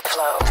Flo.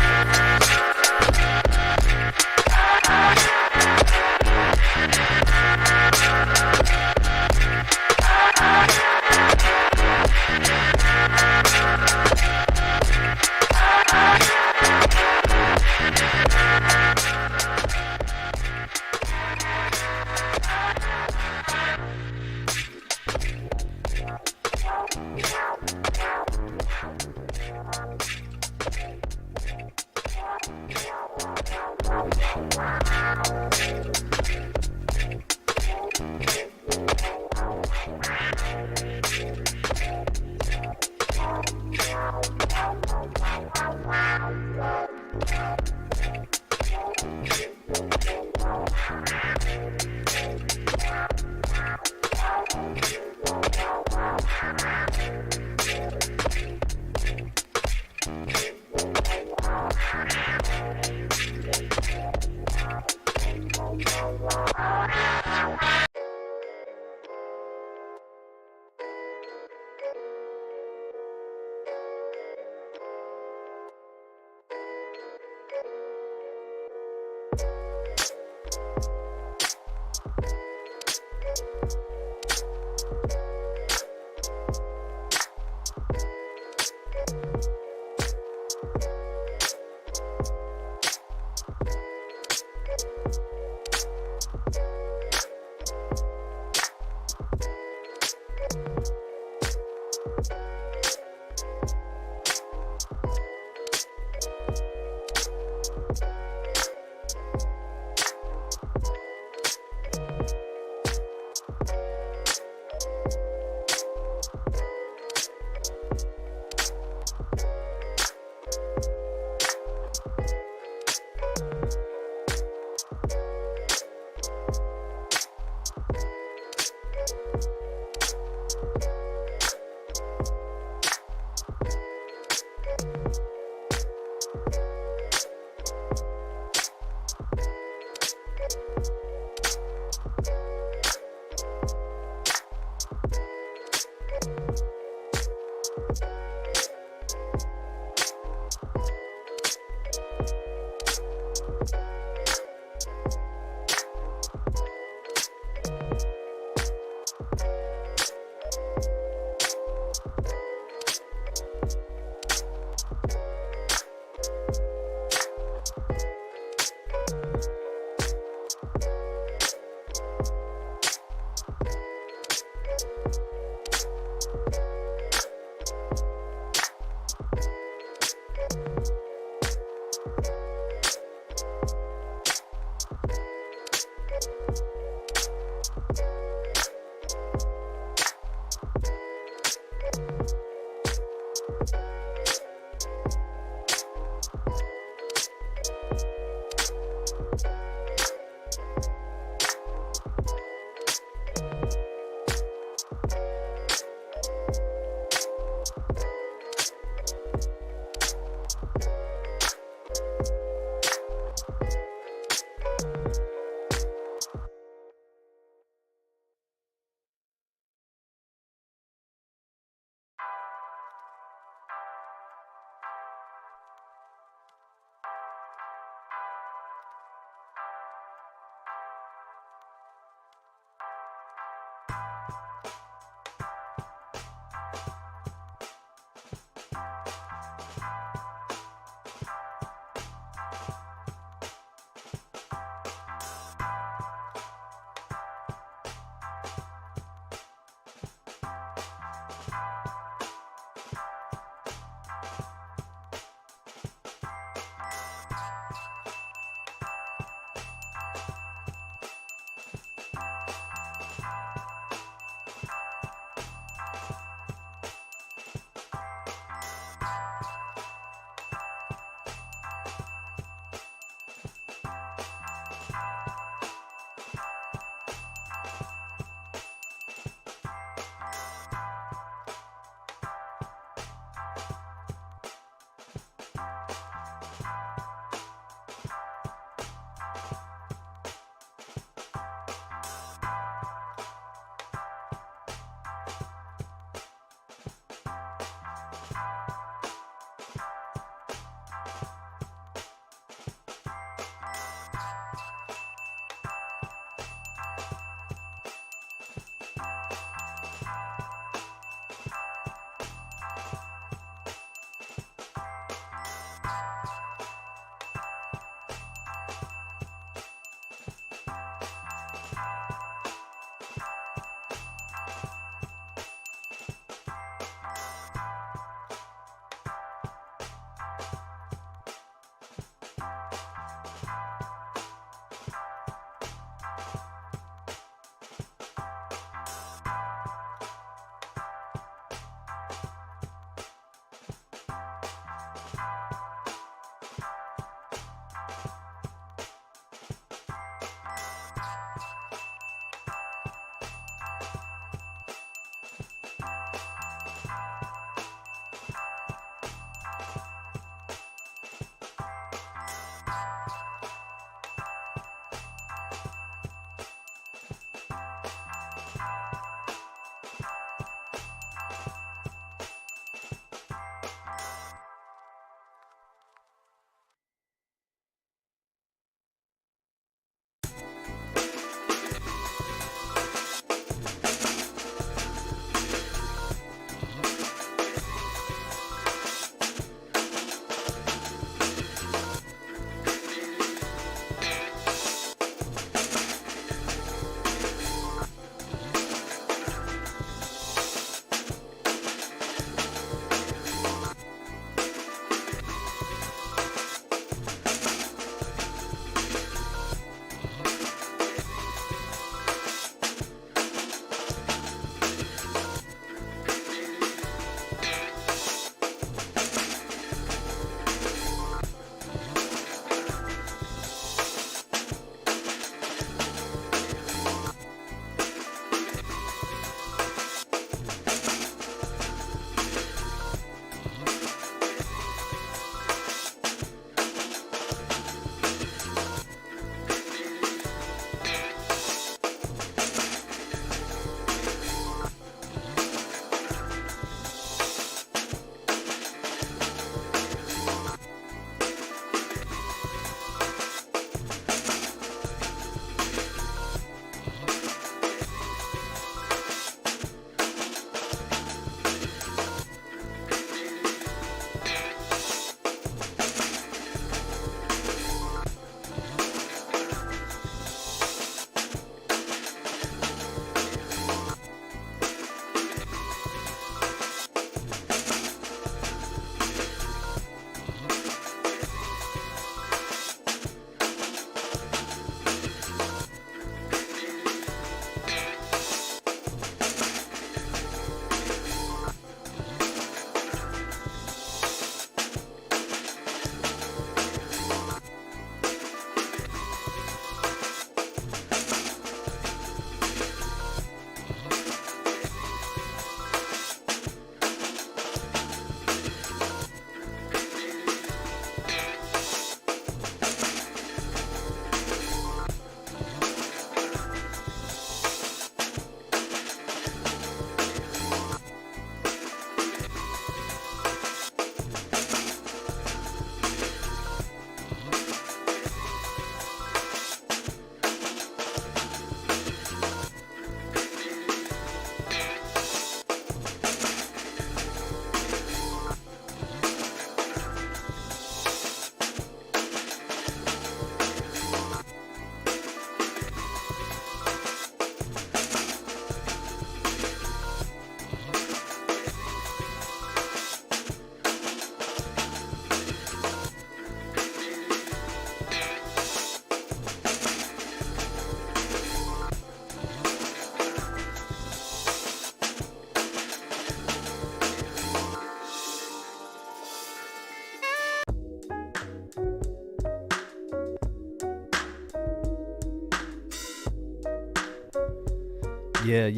Yeah.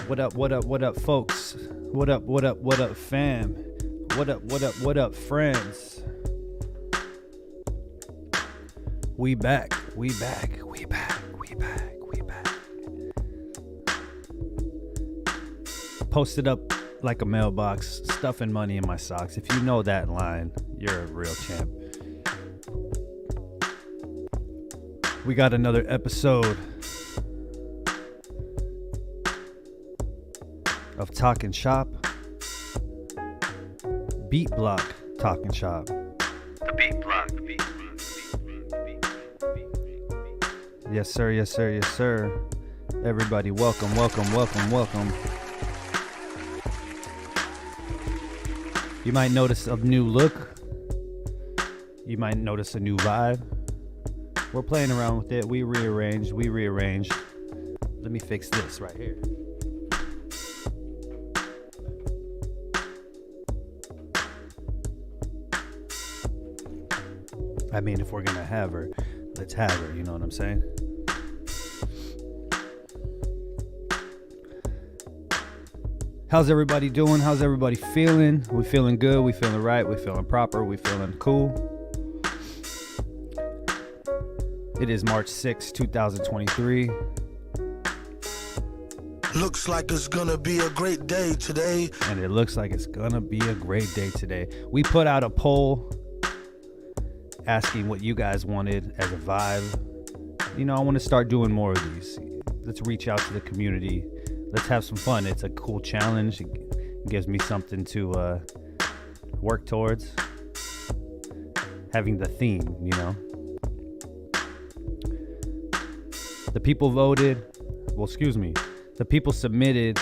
What up, folks? What up, fam? What up, friends? We back. Posted up like a mailbox, stuffing money in my socks. If you know that line, you're a real champ. We got another episode of Talking Shop. Beat Block Talking Shop. The Beat Block. Yes, sir. Everybody, welcome. You might notice a new look. You might notice a new vibe. We're playing around with it. We rearranged. Let me fix this right here. I mean, if we're gonna have her, let's have her. You know what I'm saying? How's everybody doing? How's everybody feeling? We feeling good? We feeling right? We feeling proper? We feeling cool? It is March 6, 2023. Looks like it's gonna be a great day today. And it looks like it's gonna be a great day today. We put out a poll asking what you guys wanted as a vibe. You know, I want to start doing more of these. Let's reach out to the community. Let's have some fun. It's a cool challenge. It gives me something to work towards. Having the theme, you know. The people voted. Well, excuse me. The people submitted.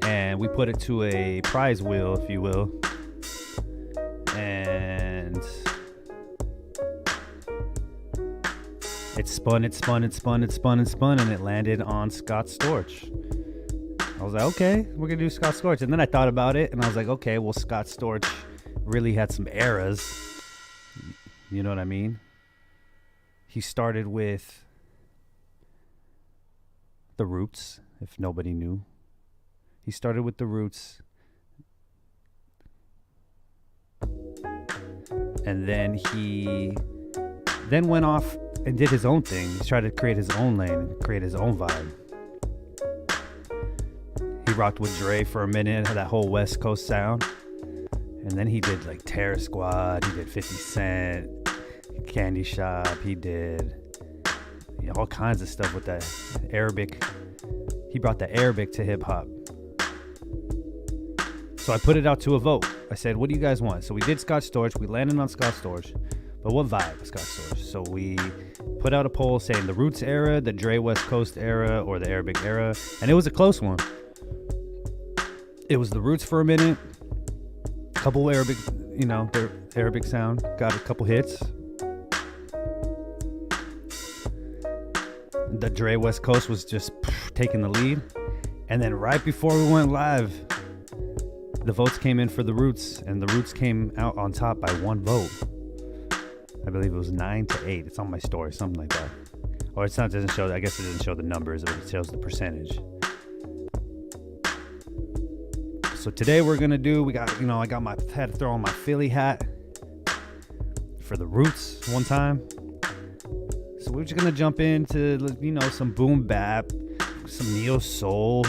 And we put it to a prize wheel, if you will. And it spun, and it landed on Scott Storch. I was like, okay, we're gonna do Scott Storch. And then I thought about it, and I was like, okay, well, Scott Storch really had some eras. You know what I mean? He started with The Roots, if nobody knew. He started with The Roots. And then he went off and did his own thing. He tried to create his own lane, create his own vibe. He rocked with Dre for a minute, that whole West Coast sound. And then he did like Terror Squad, he did 50 Cent, Candy Shop, he did all kinds of stuff with that Arabic. He brought the Arabic to hip hop. So I put it out to a vote. I said, what do you guys want? So we did Scott Storch. We landed on Scott Storch. But what vibe was Scott Storch? So we put out a poll saying the Roots era, the Dre West Coast era, or the Arabic era. And it was a close one. It was the Roots for a minute. A couple Arabic, their Arabic sound. Got a couple hits. The Dre West Coast was just taking the lead. And then right before we went live, the votes came in for the Roots, and the Roots came out on top by one vote. I believe it was 9-8. It's on my story, something like that. Or it's not, doesn't show. I guess it doesn't show the numbers, but it shows the percentage. So today we're gonna do. I had to throw on my Philly hat for the Roots one time. So we're just gonna jump into some boom bap, some neo soul.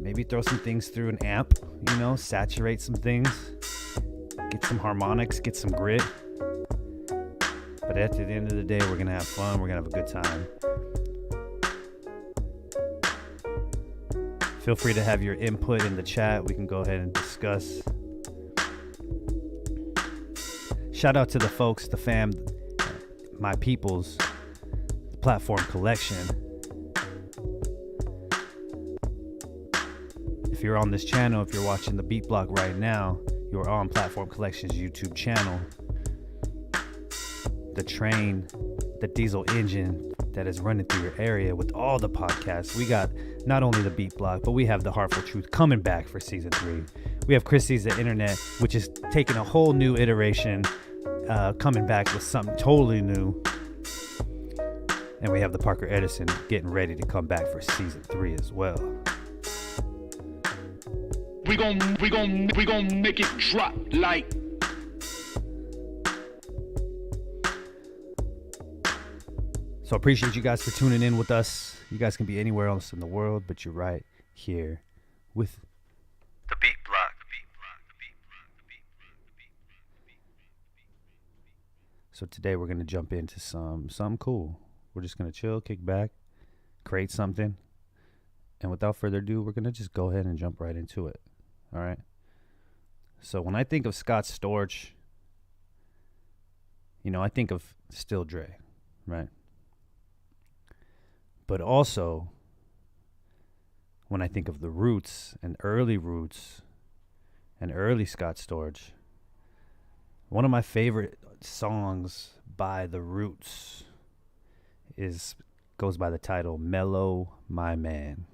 Maybe throw some things through an amp, saturate some things, get some harmonics, get some grit. But at the end of the day, we're going to have fun. We're going to have a good time. Feel free to have your input in the chat. We can go ahead and discuss. Shout out to the folks, the fam, my peoples, the Platform Collection. If you're on this channel, if you're watching the Beat Block right now, you're on Platform Collection's YouTube channel. The train, the diesel engine that is running through your area with all the podcasts. We got not only the Beat Block, but we have the Heartful Truth coming back for season 3. We have Chris Sees the Internet, which is taking a whole new iteration coming back with something totally new. And we have the Parker Edison getting ready to come back for season 3 as well. We gon' make it drop like. So appreciate you guys for tuning in with us. You guys can be anywhere else in the world, but you're right here with the Beat Block. So today we're gonna jump into something cool. We're just gonna chill, kick back, create something, and without further ado, we're gonna just go ahead and jump right into it. All right. So when I think of Scott Storch, I think of Still Dre, right? But also, when I think of the Roots and early Scott Storch, one of my favorite songs by the Roots goes by the title Mellow My Man.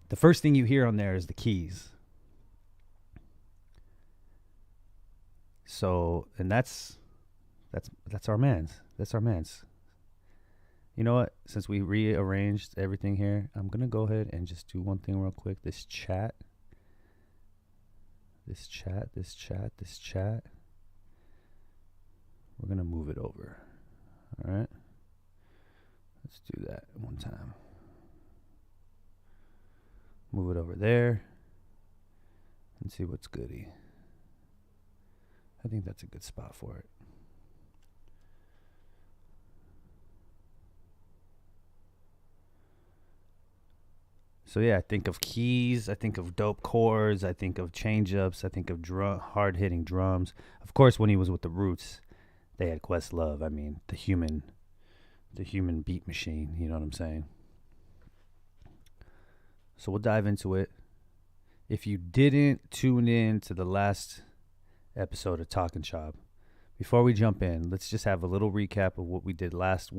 The first thing you hear on there is the keys. So, and that's our man's. That's our man's. You know what? Since we rearranged everything here, I'm going to go ahead and just do one thing real quick. This chat. We're going to move it over. All right. Let's do that one time. Move it over there and see what's goody. I think that's a good spot for it. So yeah, I think of keys, I think of dope chords, I think of change-ups, I think of hard-hitting drums. Of course, when he was with the Roots, they had Questlove. I mean, the human beat machine, you know what I'm saying? So we'll dive into it. If you didn't tune in to the last episode of Talkin' Shop, before we jump in, let's just have a little recap of what we did last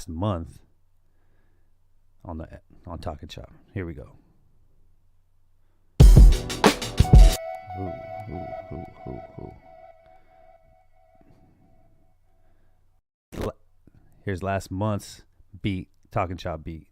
month on Talkin' Shop. Here we go. Here's last month's beat, Talkin' Shop beat.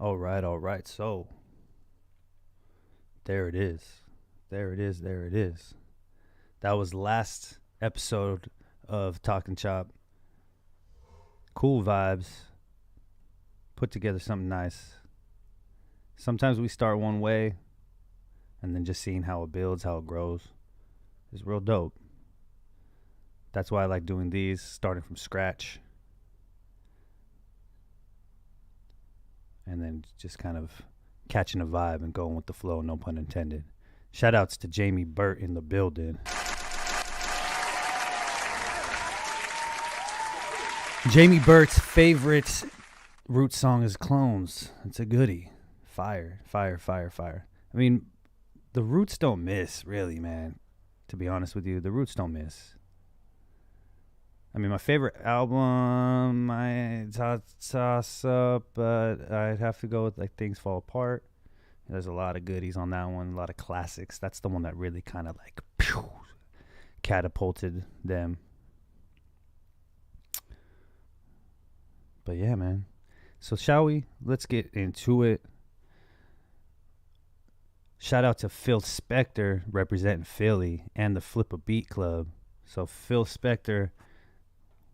All right, all right. So there it is. There it is. There it is. That was last episode of Talking Chop. Cool vibes. Put together something nice. Sometimes we start one way and then just seeing how it builds, how it grows is real dope. That's why I like doing these, starting from scratch. And then just kind of catching a vibe and going with the flow, no pun intended. Shout outs to Jamie Burt in the building. Jamie Burt's favorite Roots song is Clones. It's a goodie. Fire, fire, fire, fire. I mean, the Roots don't miss, really, man. To be honest with you, the Roots don't miss. I mean, my favorite album, I toss up, but I'd have to go with like Things Fall Apart. There's a lot of goodies on that one, a lot of classics. That's the one that really kind of like catapulted them. But yeah, man. So shall we? Let's get into it. Shout out to Phil Spector representing Philly and the Flip a Beat Club. So Phil Spector,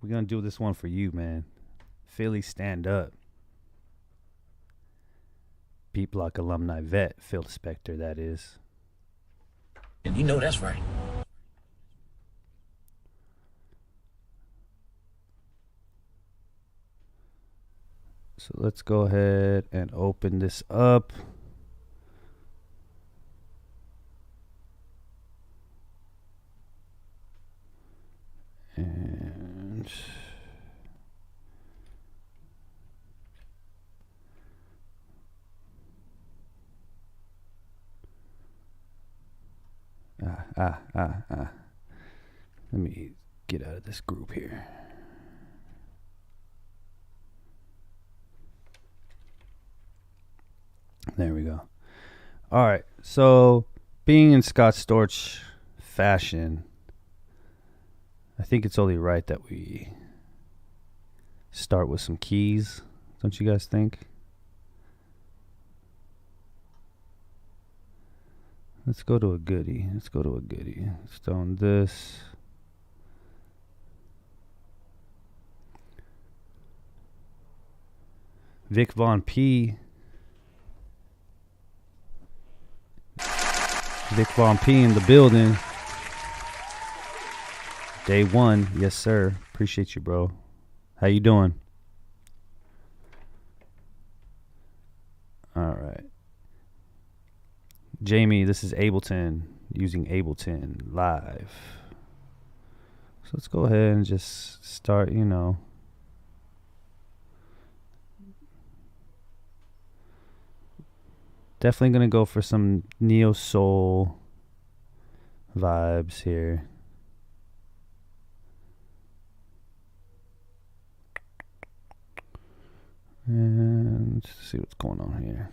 we're going to do this one for you, man. Philly, stand up. Beat Block alumni vet, Phil Spector, that is. And you know that's right. So let's go ahead and open this up. And let me get out of this group here. There we go. All right. So, being in Scott Storch fashion, I think it's only right that we start with some keys. Don't you guys think? Let's go to a goodie. Let's on this. Vic Von P. Vic Von P in the building. Day one. Yes, sir. Appreciate you, bro. How you doing? All right. Jamie, this is Ableton. Using Ableton live. So let's go ahead and just start, Definitely going to go for some neo soul vibes here. And let's see what's going on here.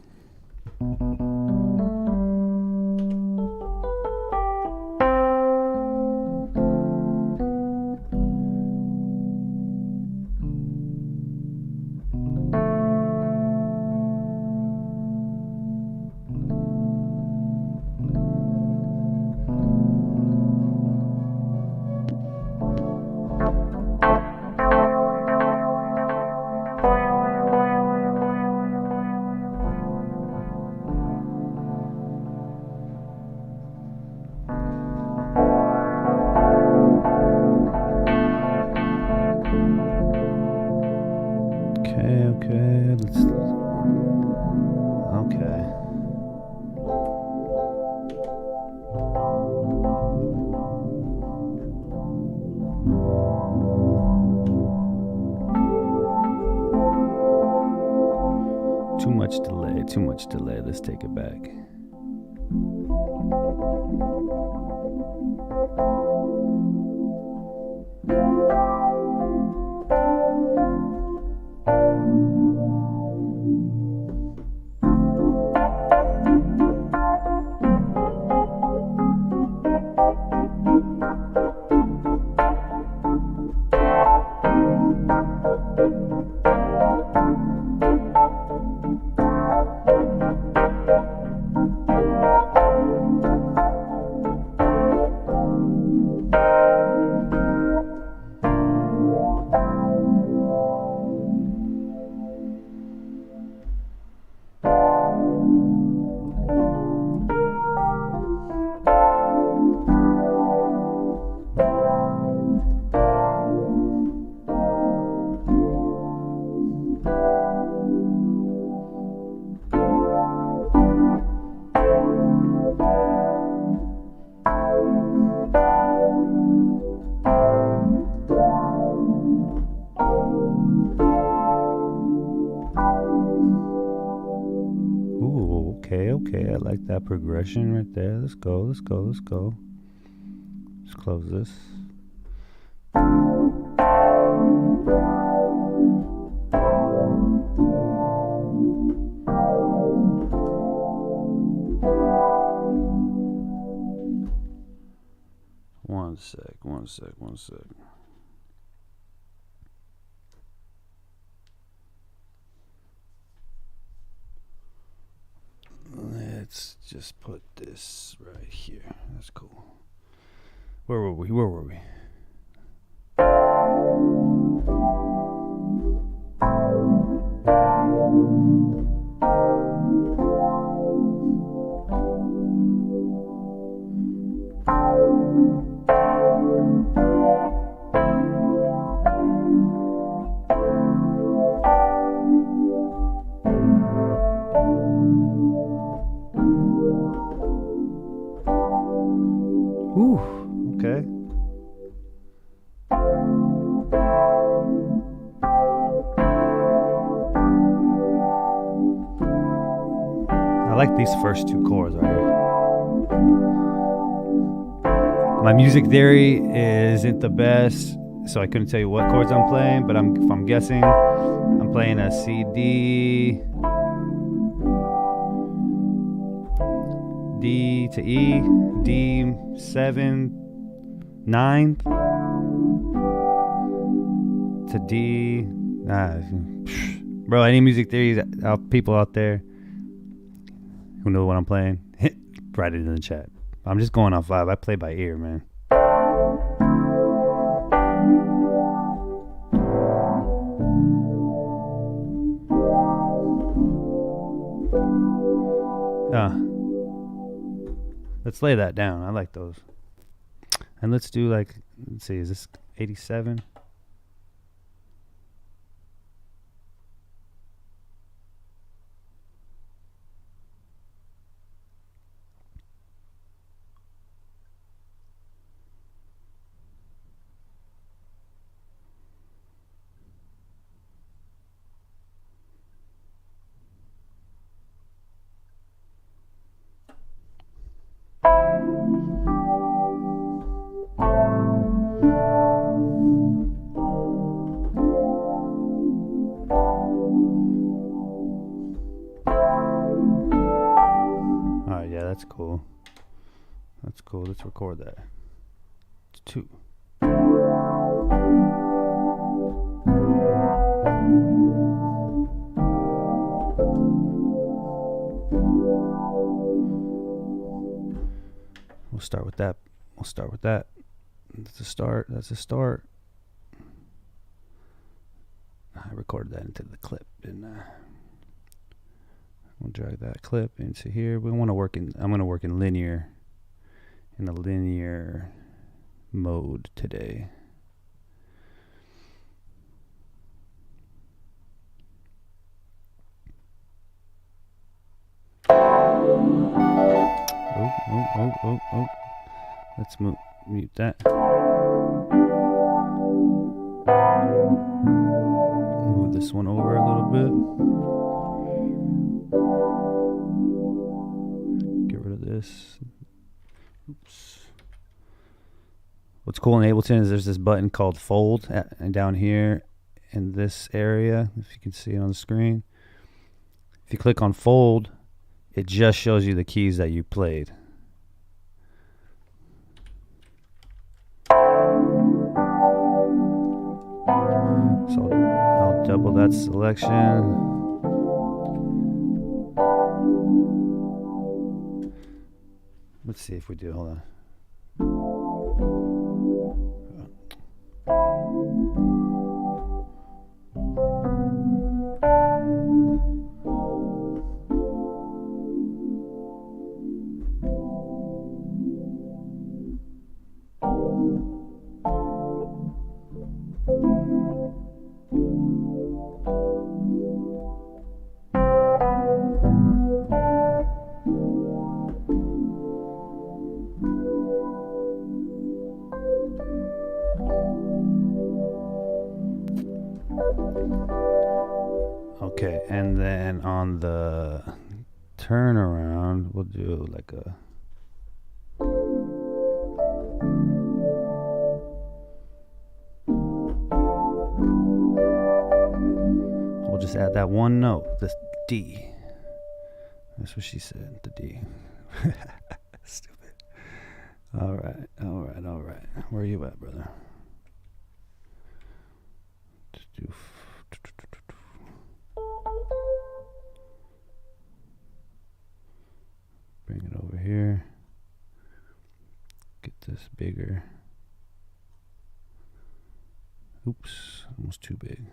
Too much delay. Let's take it back. Okay. I like that progression right there. Let's go. Let's close this. One sec. Let's just put this right here. That's cool. Where were we? Ooh, okay. I like these first two chords right here. My music theory isn't the best, so I couldn't tell you what chords I'm playing, but if I'm guessing, I'm playing a C, D to E, D7, 9th to D. Bro, any music theories people out there who know what I'm playing, write it in the chat. I'm just going off vibe. I play by ear, man. Let's lay that down. I like those. And let's do let's see, is this 87? That's cool. Let's record that. It's 2. We'll start with that. That's a start. I recorded that into the clip, didn't I? We'll drag that clip into here. I'm going to work in a linear mode today. Oh. Let's mute that. Move this one over a little bit. Get rid of this. Oops. What's cool in Ableton is there's this button called Fold and down here in this area, if you can see it on the screen. If you click on Fold, it just shows you the keys that you played. So I'll double that selection. Let's see if we do. Hold on. Okay, and then on the turn around, we'll do like a. We'll just add that one note, this D. That's what she said, the D. Stupid. All right. Where are you at, brother? Let's do. Bring it over here. Get this bigger. Oops, almost too big.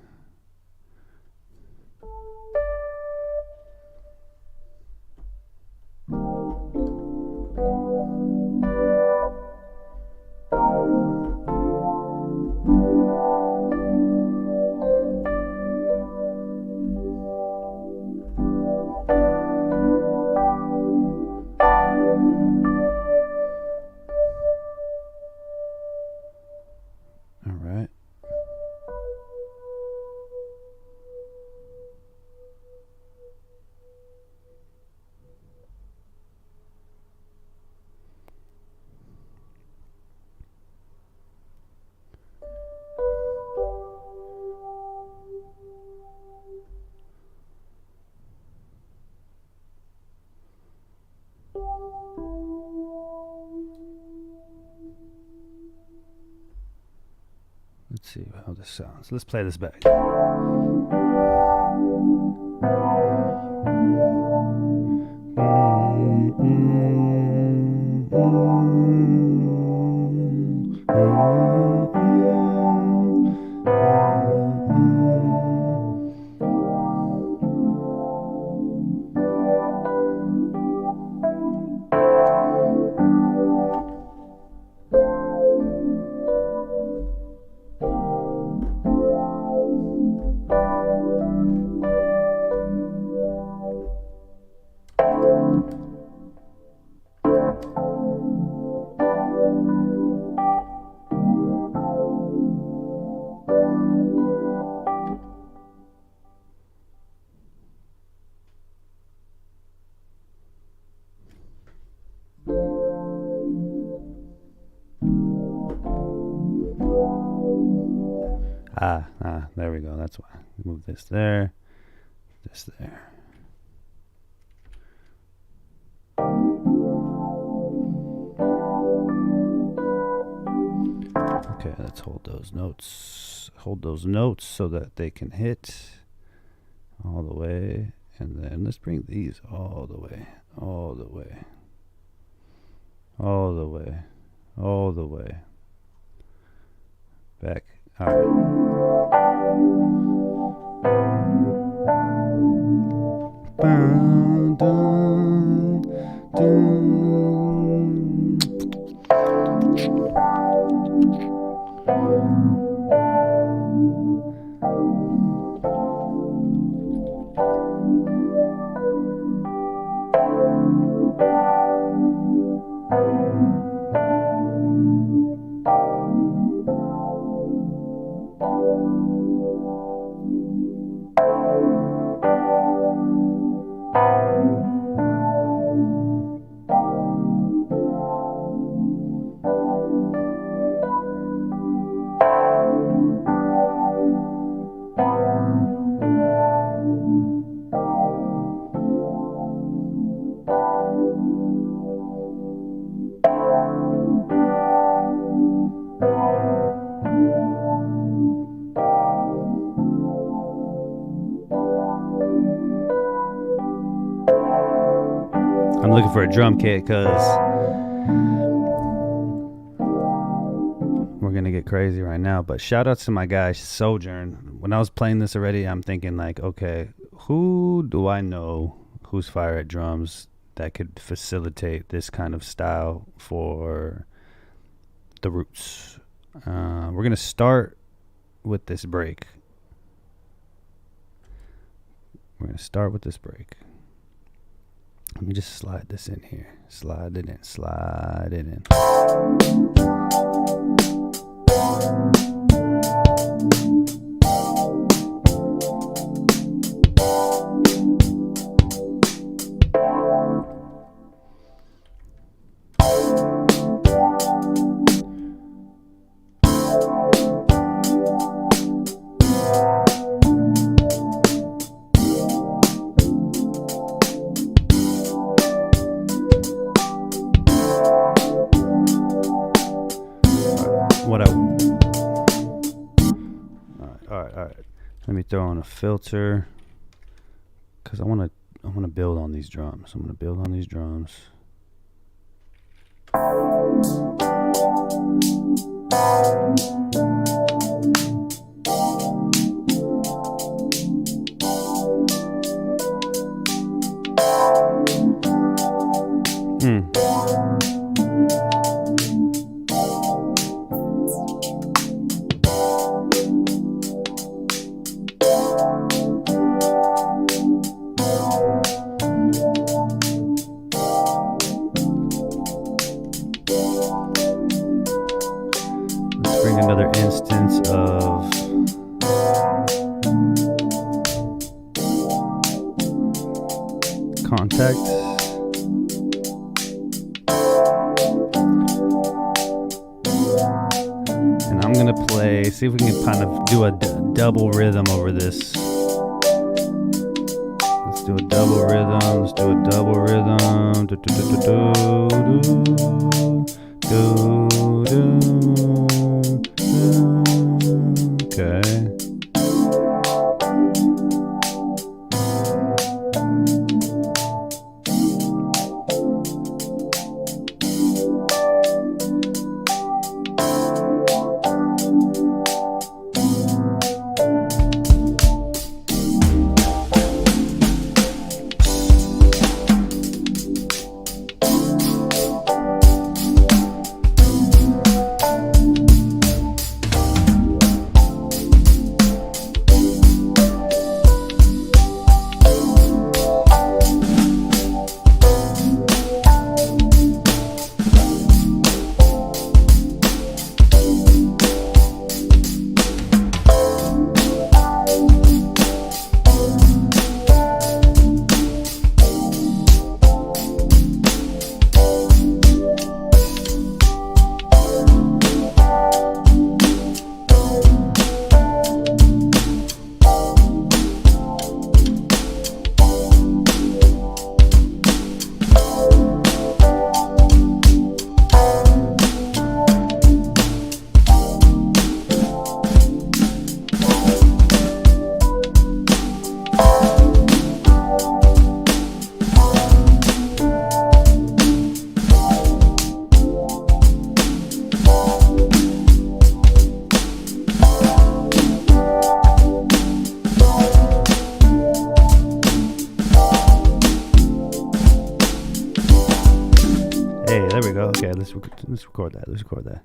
Let's see how this sounds. Let's play this back. There we go. That's why. Move this there. This there. Okay, let's hold those notes. Hold those notes so that they can hit all the way. And then let's bring these all the way. All the way. All the way. All the way. Back. All right. Dun, dun, dun. I'm looking for a drum kit because we're gonna get crazy right now. But shout outs to my guy Sojourn. When I was playing this already, I'm thinking like, okay, who do I know who's fire at drums that could facilitate this kind of style for the Roots? We're gonna start with this break. We're gonna start with this break. Let me just slide this in here. Slide it in. Slide it in. right. Let me throw on a filter, cause I wanna build on these drums. I'm gonna build on these drums. Let's bring another instance of contact. And I'm gonna play, see if we can kind of do a double rhythm over this. Let's do a double rhythm. Let's do a double rhythm. Do, do, do, do, do, do, do. Okay. Hey, there we go. Okay, let's record that. Let's record that.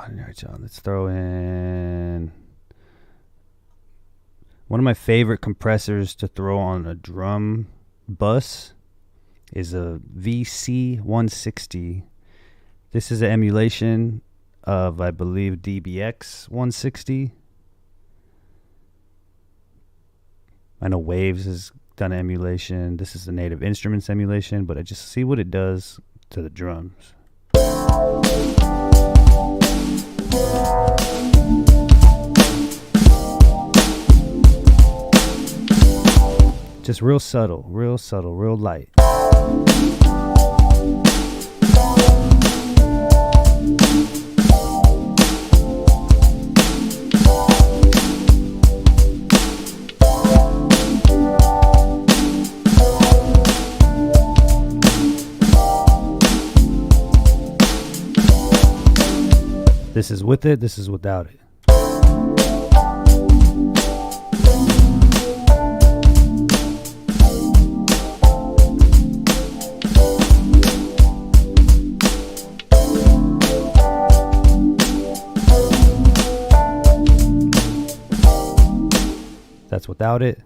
All right, y'all. Let's throw in one of my favorite compressors to throw on a drum bus is a VC160. This is an emulation of, I believe, DBX 160. I know Waves has done emulation. This is the Native Instruments emulation, but I just see what it does to the drums. Just real subtle, real light. This is with it, this is without it. That's without it.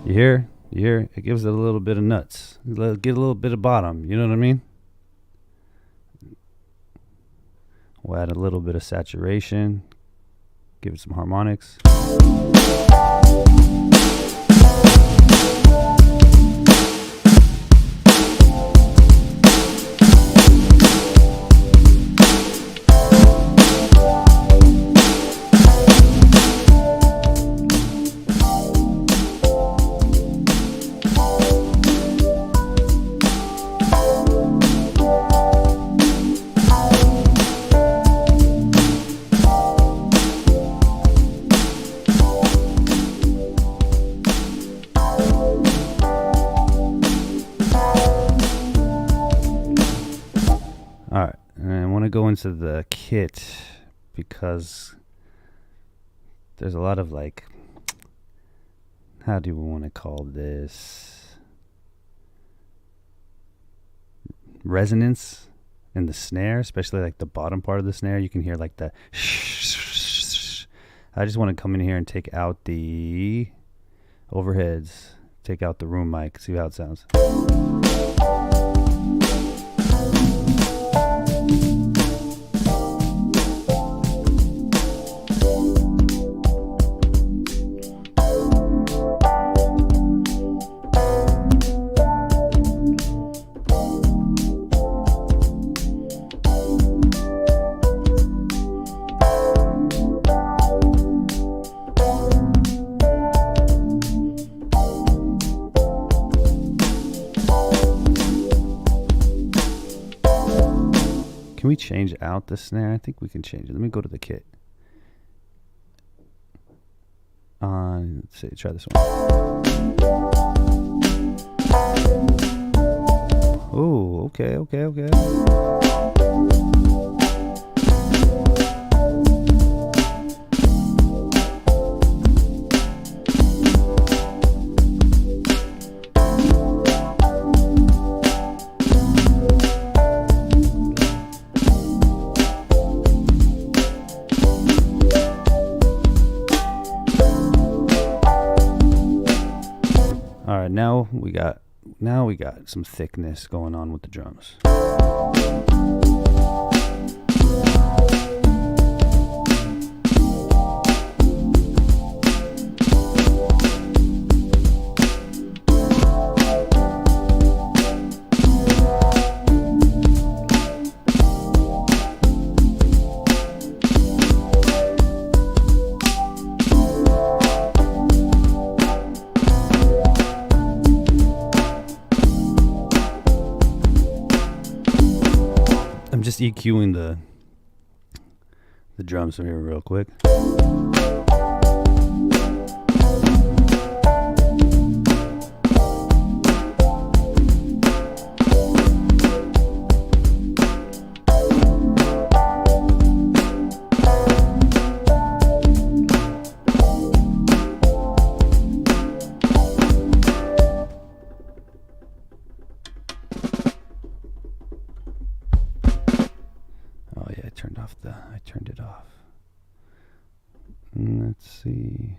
You hear? It gives it a little bit of nuts. Get a little bit of bottom. You know what I mean? We'll add a little bit of saturation. Give it some harmonics. Alright, and I want to go into the kit because there's a lot of like, how do we want to call this? Resonance in the snare, especially like the bottom part of the snare. You can hear like the I just want to come in here and take out the overheads, take out the room mic, see how it sounds. Can we change out the snare? I think we can change it. Let me go to the kit. Let's see, try this one. Oh, okay. All right, now we got some thickness going on with the drums. Just EQing the drums from here real quick. I turned it off. Let's see.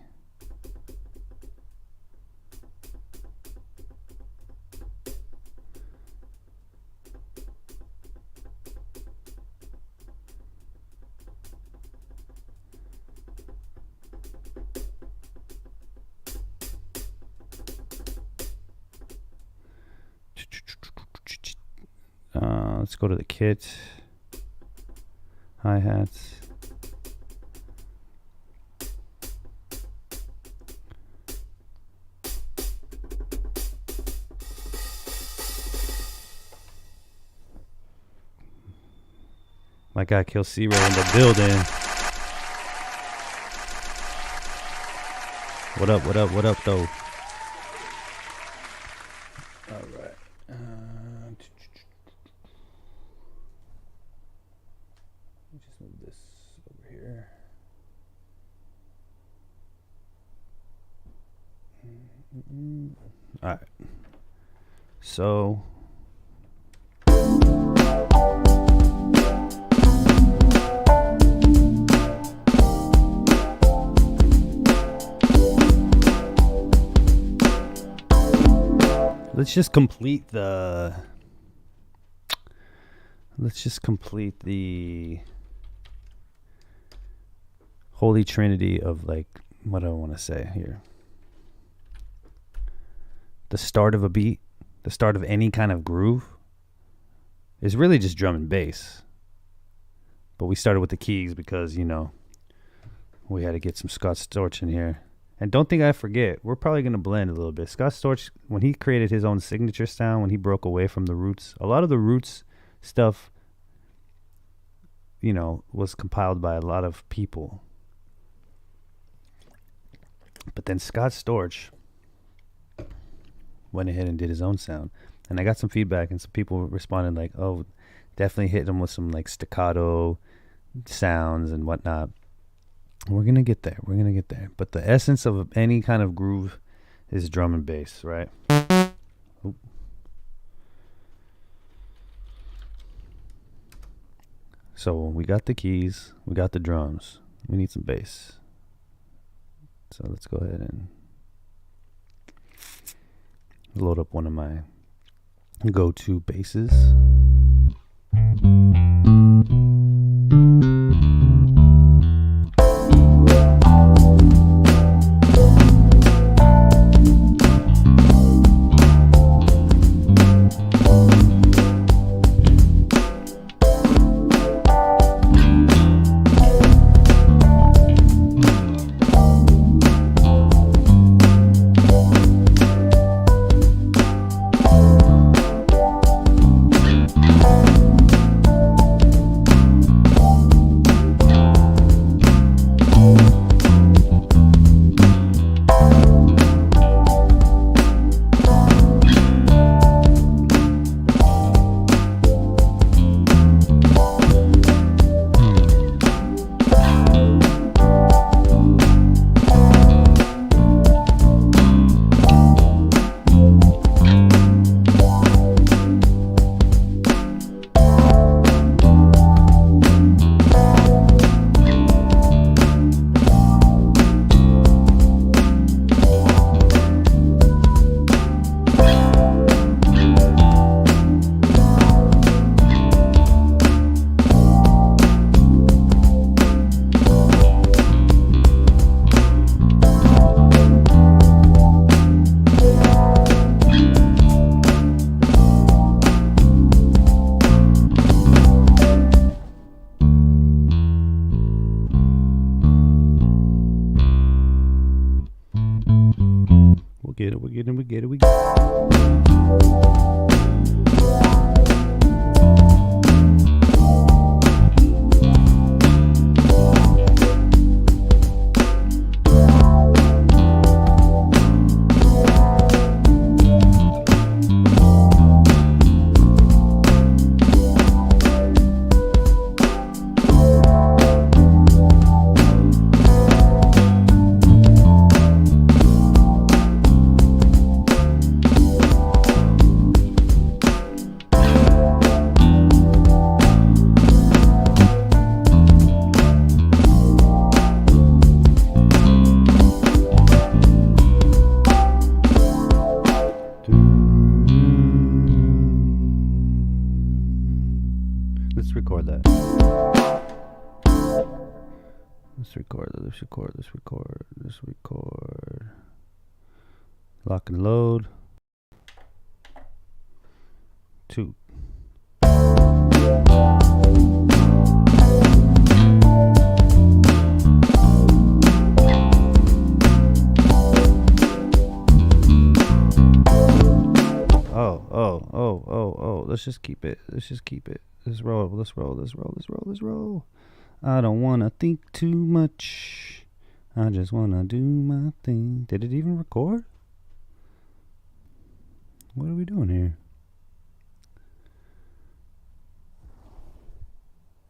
Let's go to the kit. Hi-hats. My guy Kill Zero in the building. What up, what up, what up, though? All right. Just move this over here. All right. So. Let's just complete the Holy Trinity of, like, what do I want to say here? The start of a beat, the start of any kind of groove is really just drum and bass. But we started with the keys because, you know, we had to get some Scott Storch in here. And don't think I forget, we're probably going to blend a little bit. Scott Storch, when he created his own signature sound, when he broke away from the Roots, a lot of the Roots stuff, you know, was compiled by a lot of people. But then Scott Storch went ahead and did his own sound. And I got some feedback, and some people responded like, oh, definitely hit him with some, like, staccato sounds and whatnot. We're going to get there. We're going to get there. But the essence of any kind of groove is drum and bass, right? Oop. So we got the keys. We got the drums. We need some bass. So let's go ahead and load up one of my go-to basses. We get it. Let's record that. Let's record. Lock and load. 2. Oh. Let's just keep it. Let's roll. Let's roll. Let's roll. Let's roll. Let's roll. I don't wanna think too much. I just wanna do my thing. Did it even record? What are we doing here?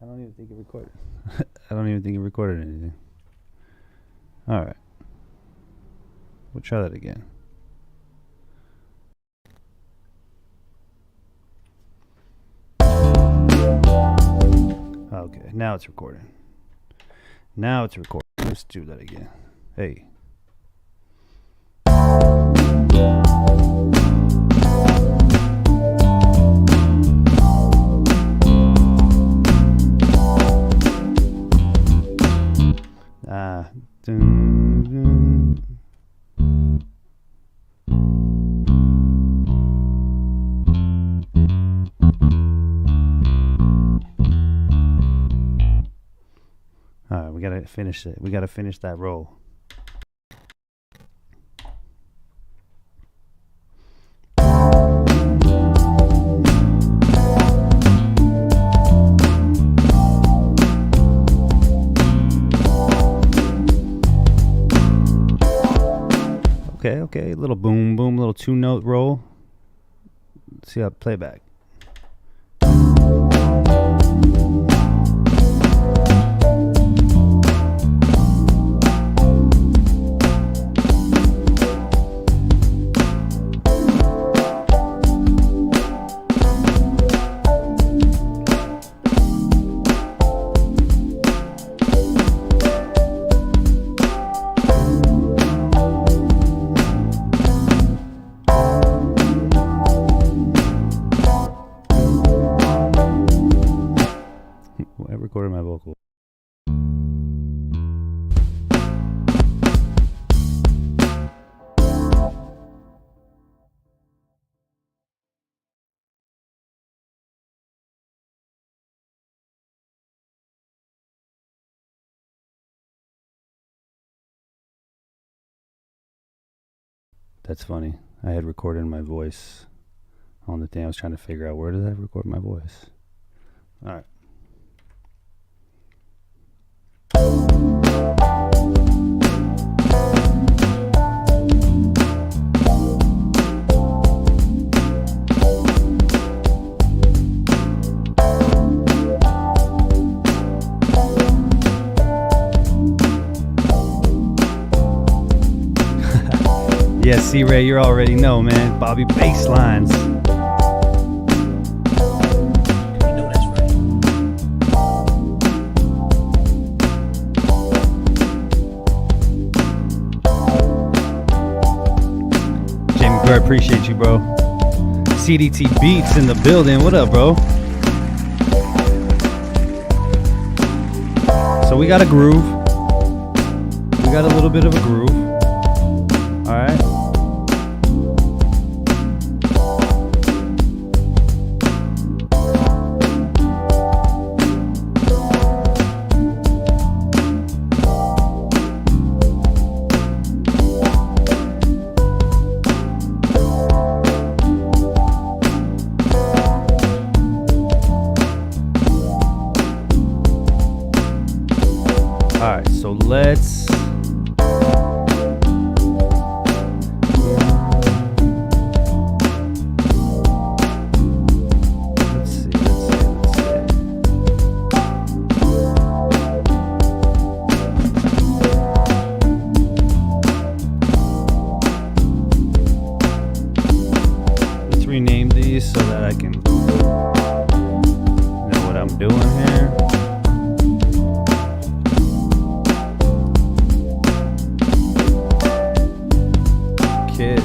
I don't even think it recorded. I don't even think it recorded anything. All right. We'll try that again. Okay, now it's recording. Now it's recording. Let's do that again. Hey. Dun, dun. All right, we gotta finish it. We gotta finish that roll. Okay, little boom, boom, little 2-note roll. Let's see how playback. I recorded my vocal. That's funny. I had recorded my voice on the thing. I was trying to figure out where did I record my voice. All right. Yeah, C-Ray, you already know, man. Bobby Basslines. You know that's right. Jamie Bird, appreciate you, bro. CDT Beats in the building. What up, bro? So we got a groove. We got a little bit of a groove. All right. All right, so let's rename these so that I can know what I'm doing here. Kit,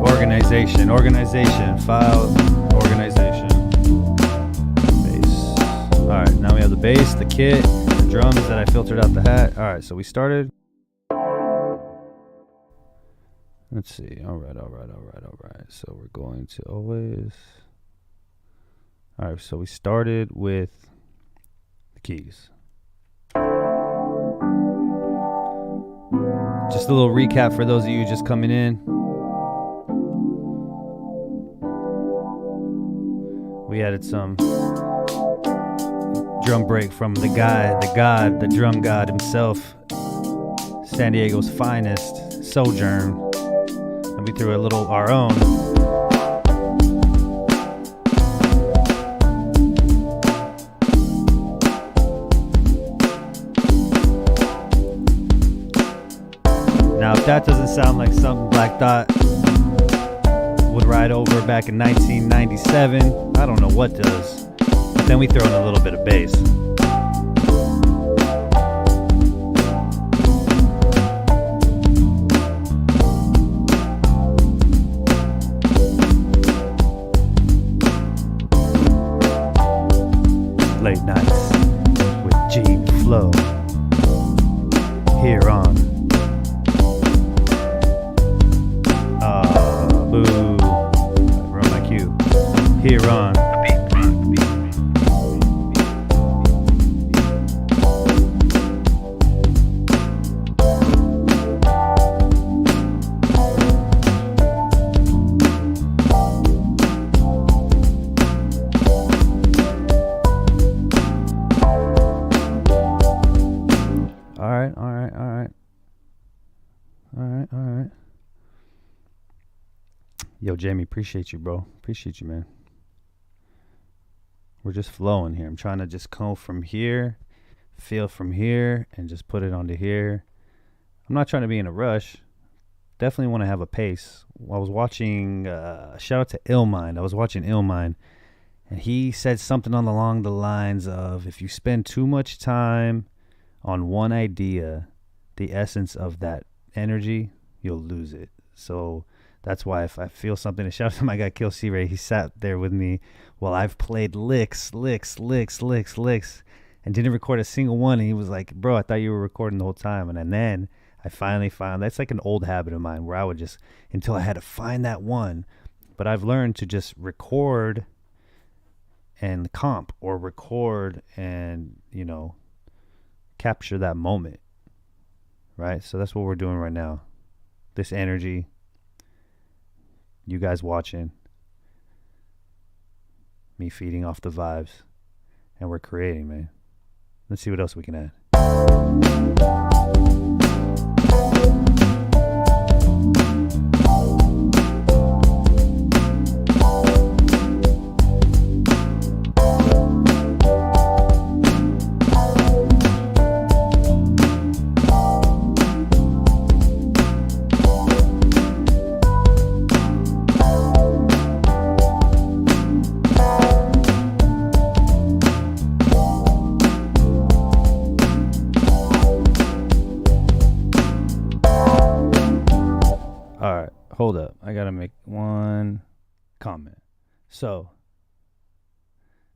organization, file, organization, bass. All right, now we have the bass, the kit, the drums that I filtered out the hat. All right, so we started. Let's see. All right. So we're going to always. All right, so we started with the keys. Just a little recap for those of you just coming in. We added some Drum break from the guy, the god, the drum god himself, San Diego's finest, Sojourn. And we threw a little our own. Now, if that doesn't sound like something Black Thought would ride over back in 1997, I don't know what does. But then we throw in a little bit of bass. Late nights with Gene Flo here on boo. I wrote my cue. Here on The Beat Block. All right. Yo, Jamie, appreciate you, bro. Appreciate you, man. We're just flowing here. I'm trying to just come from here, feel from here, and just put it onto here. I'm not trying to be in a rush. Definitely want to have a pace. I was watching, shout out to Illmind. I was watching Illmind, and he said something along the lines of, if you spend too much time on one idea, the essence of that energy, you'll lose it. So that's why if I feel something, to shout out to my guy Kill C Ray, he sat there with me while I've played licks, and didn't record a single one. And he was like, bro, I thought you were recording the whole time. And then I finally found, that's like an old habit of mine where I would just, until I had to find that one. But I've learned to just record and comp, or record and, capture that moment. Right? So that's what we're doing right now. This energy, you guys watching, me feeding off the vibes, and we're creating, man. Let's see what else we can add. Hold up. I got to make one comment. So,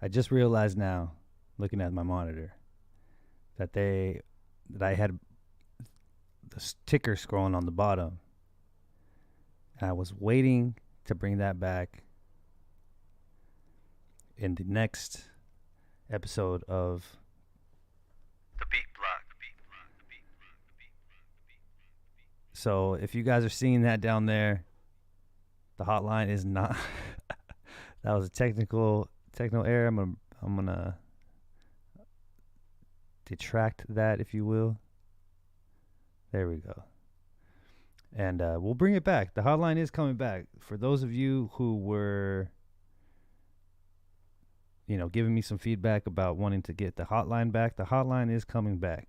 I just realized now, looking at my monitor, that I had the ticker scrolling on the bottom. And I was waiting to bring that back in the next episode of The Beat Block. So if you guys are seeing that down there, the hotline is not. That was a technical error. I'm gonna detract that, if you will. There we go. And we'll bring it back. The hotline is coming back. For those of you who were, giving me some feedback about wanting to get the hotline back, the hotline is coming back.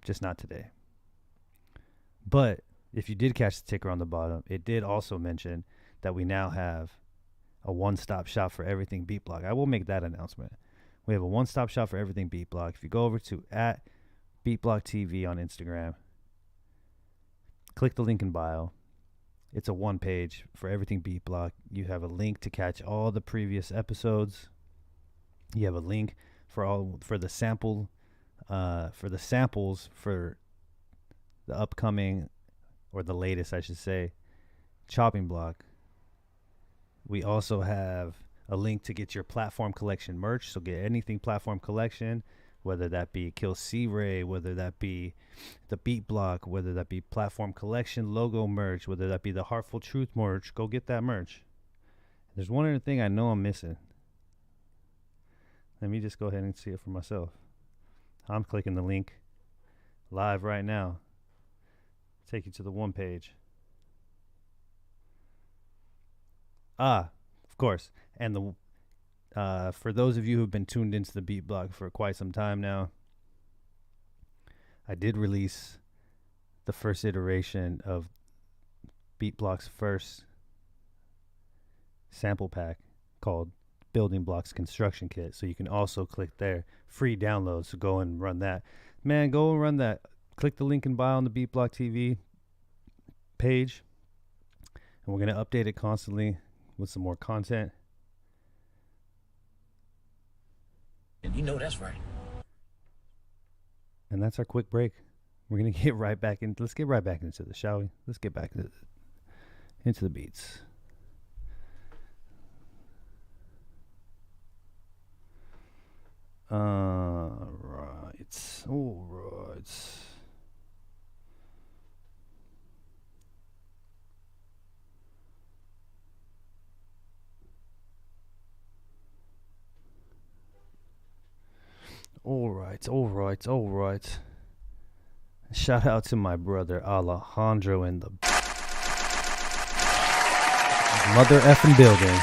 Just not today. But if you did catch the ticker on the bottom, it did also mention that we now have a one-stop shop for everything Beat Block. I will make that announcement. We have a one-stop shop for everything Beat Block. If you go over to @BeatBlockTV on Instagram, click the link in bio. It's a one page for everything Beat Block. You have a link to catch all the previous episodes. You have a link for the samples for the upcoming, or the latest, I should say, chopping block. We also have a link to get your platform collection merch. So get anything platform collection, whether that be Kill C Ray, whether that be the Beat Block, whether that be platform collection logo merch, whether that be the Heartful Truth merch. Go get that merch. There's one other thing I know I'm missing. Let me just go ahead and see it for myself. I'm clicking the link live right now. Take you to the one page. Of course. And the for those of you who've been tuned into the Beat Blog for quite some time now, I did release the first iteration of Beat Block's first sample pack called Building Blocks Construction Kit. So you can also click there. Free download. So go and run that. Man, go and run that. Click the link in bio on the Beat Block TV page. And we're going to update it constantly with some more content. And you know that's right. And that's our quick break. We're going to get right back in. Let's get right back into this, shall we? Let's get back into the beats. All right. All right. Shout out to my brother Alejandro in the mother effing building.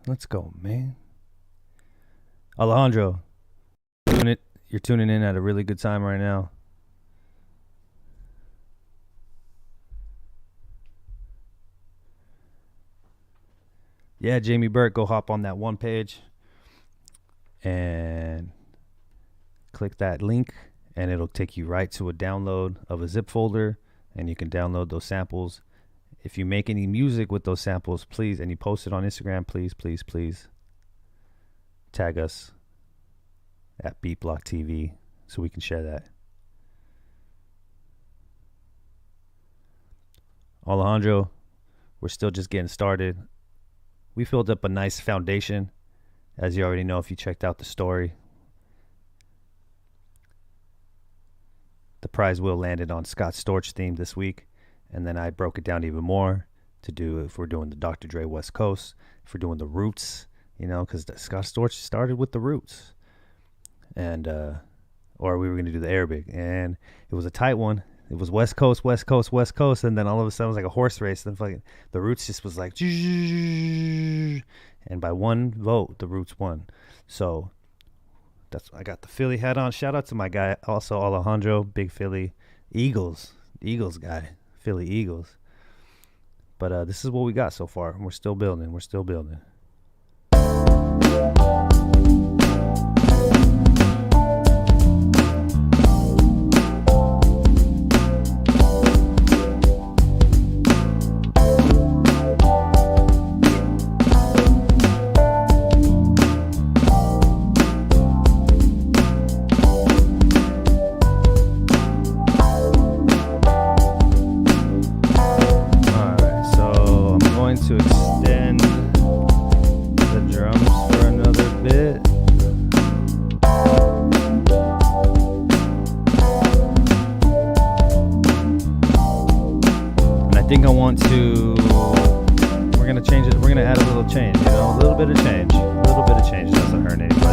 Let's go, man. Alejandro, you're tuning in at a really good time right now. Yeah, Jamie Burt, go hop on that one page and click that link, and it'll take you right to a download of a zip folder, and you can download those samples. If you make any music with those samples, please, and you post it on Instagram, please tag us at Beatblock TV so we can share that. Alejandro, we're still just getting started. We filled up a nice foundation, as you already know if you checked out the story. The prize wheel landed on Scott Storch theme this week, and then I broke it down even more to do if we're doing the Dr. Dre West Coast, if we're doing the Roots, because Scott Storch started with the Roots, and or we were going to do the Arabic, and it was a tight one. It was West Coast, and then all of a sudden it was like a horse race. Then the Roots just was like, and by one vote, the Roots won. So I got the Philly hat on. Shout out to my guy, also Alejandro, big Philly Eagles guy, Philly Eagles. But this is what we got so far. We're still building. To extend the drums for another bit. And I think we're going to change it. We're going to add a little change, a little bit of change. Doesn't hurt anybody.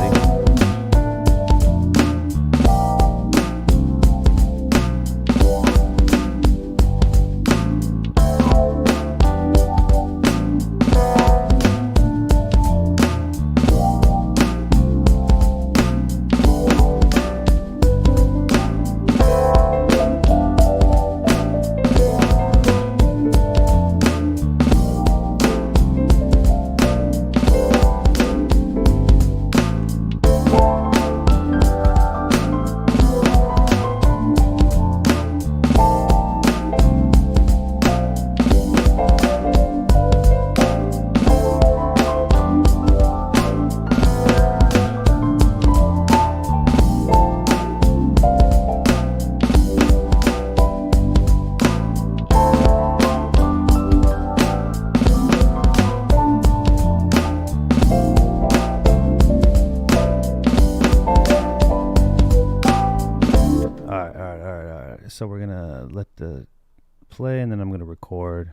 So we're gonna let the play, and then I'm gonna record.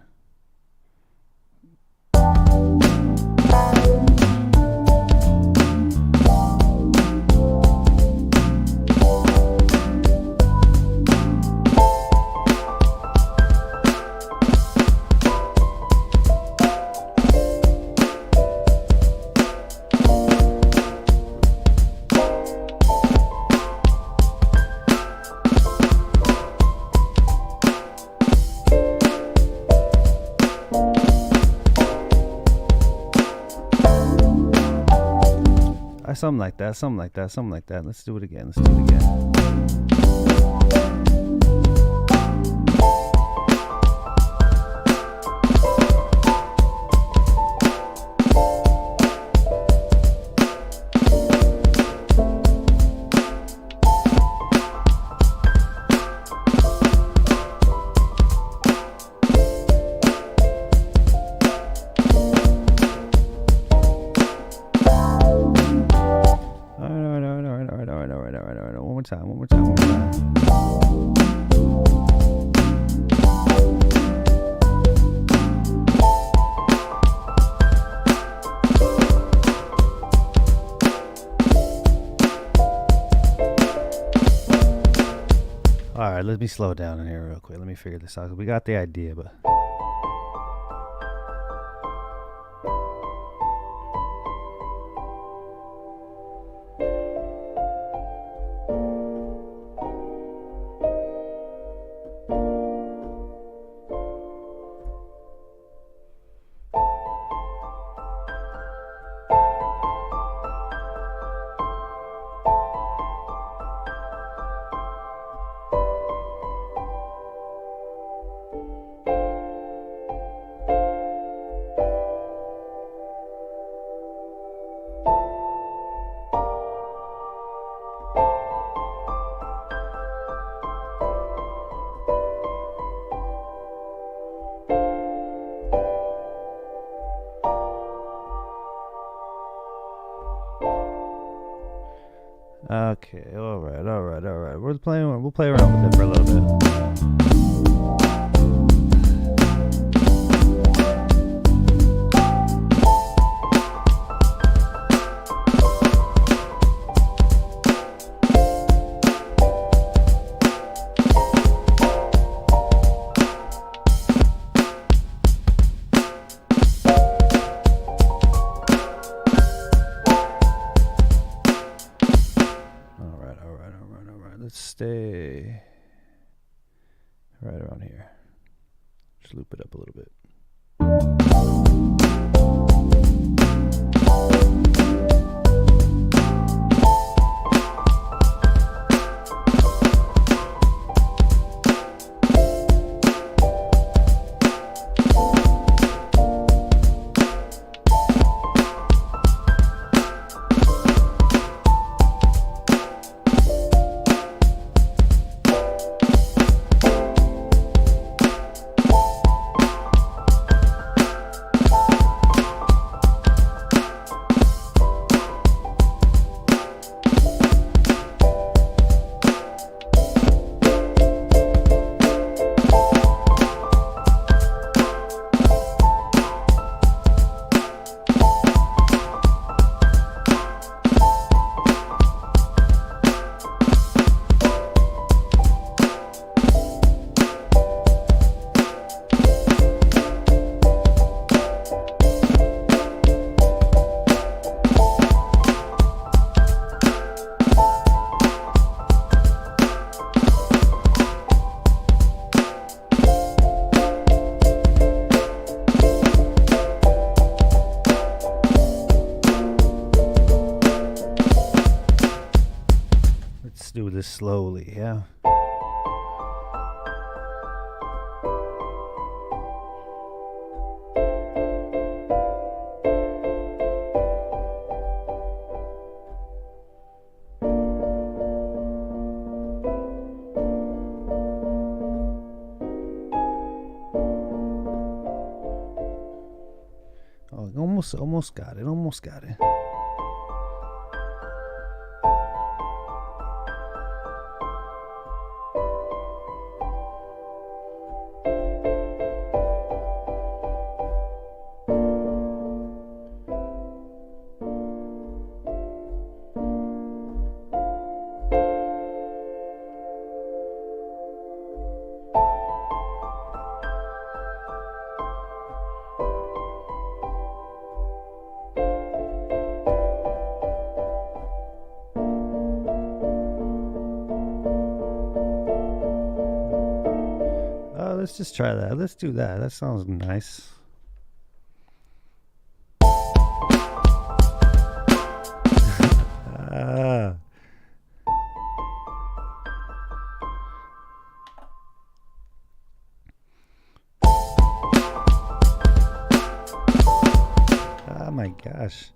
Something like that. Something like that. Something like that. Let's do it again. Let's do it again. One more time. One more time. One more time. All right, let me slow down in here real quick. Let me figure this out. We got the idea, but. Okay, all right. We'll play around with it for a little bit. Let's stay right around here. Just loop it up a little bit. Let's do this slowly, yeah. Oh, almost got it. Almost got it. Let's just try that. Let's do that. That sounds nice. Ah. Oh my gosh.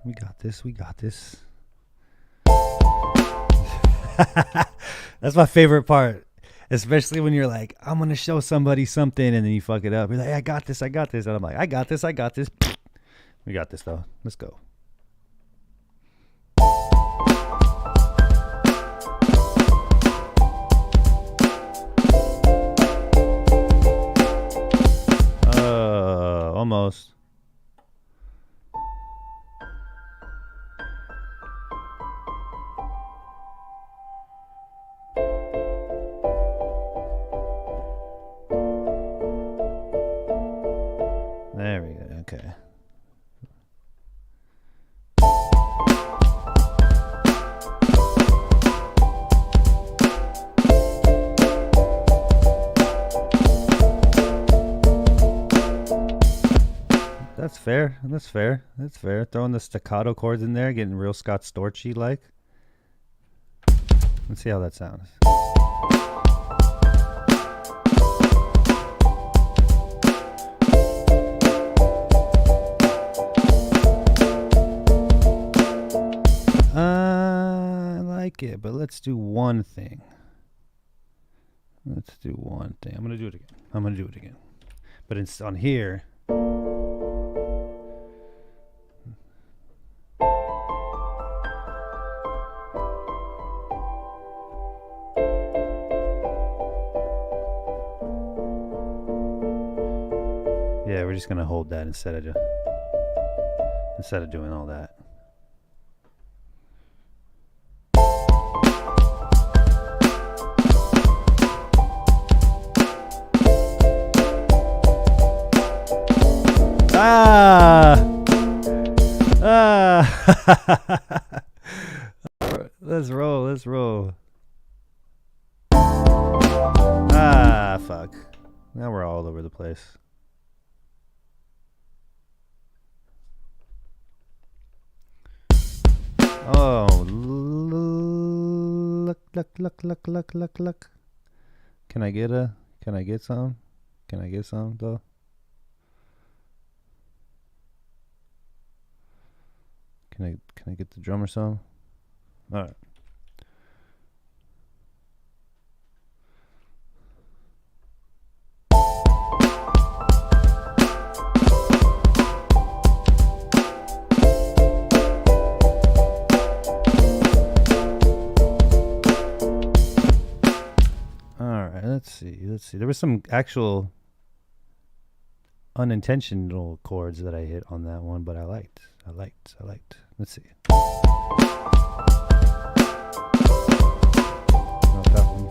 We got this. We got this. That's my favorite part. Especially when you're like, I'm going to show somebody something and then you fuck it up. You're like, hey, I got this. I got this. And I'm like, I got this. I got this. We got this, though. Let's go. Almost. There we go. Okay. That's fair. That's fair. That's fair. Throwing the staccato chords in there, getting real Scott Storchy like. Let's see how that sounds. I like it, but let's do one thing. Let's do one thing. I'm gonna do it again. I'm gonna do it again. But it's on here. Yeah, we're just gonna hold that instead of doing all that. Let's roll. Let's roll. Fuck. Now we're all over the place. Oh, look. Can I get some? Can I get some though? Can I get the drummer some? All right. Let's see. There was some actual unintentional chords that I hit on that one, but I liked. Let's see. Not that one.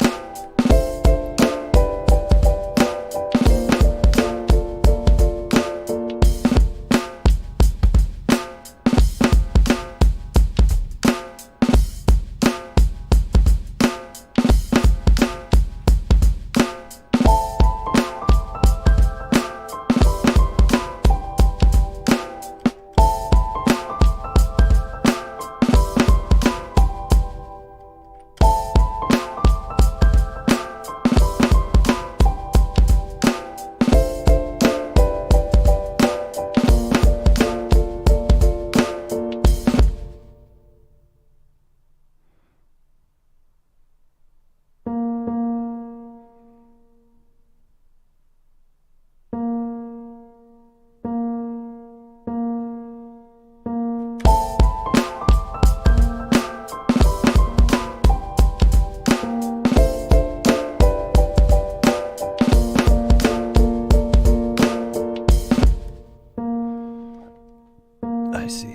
I see.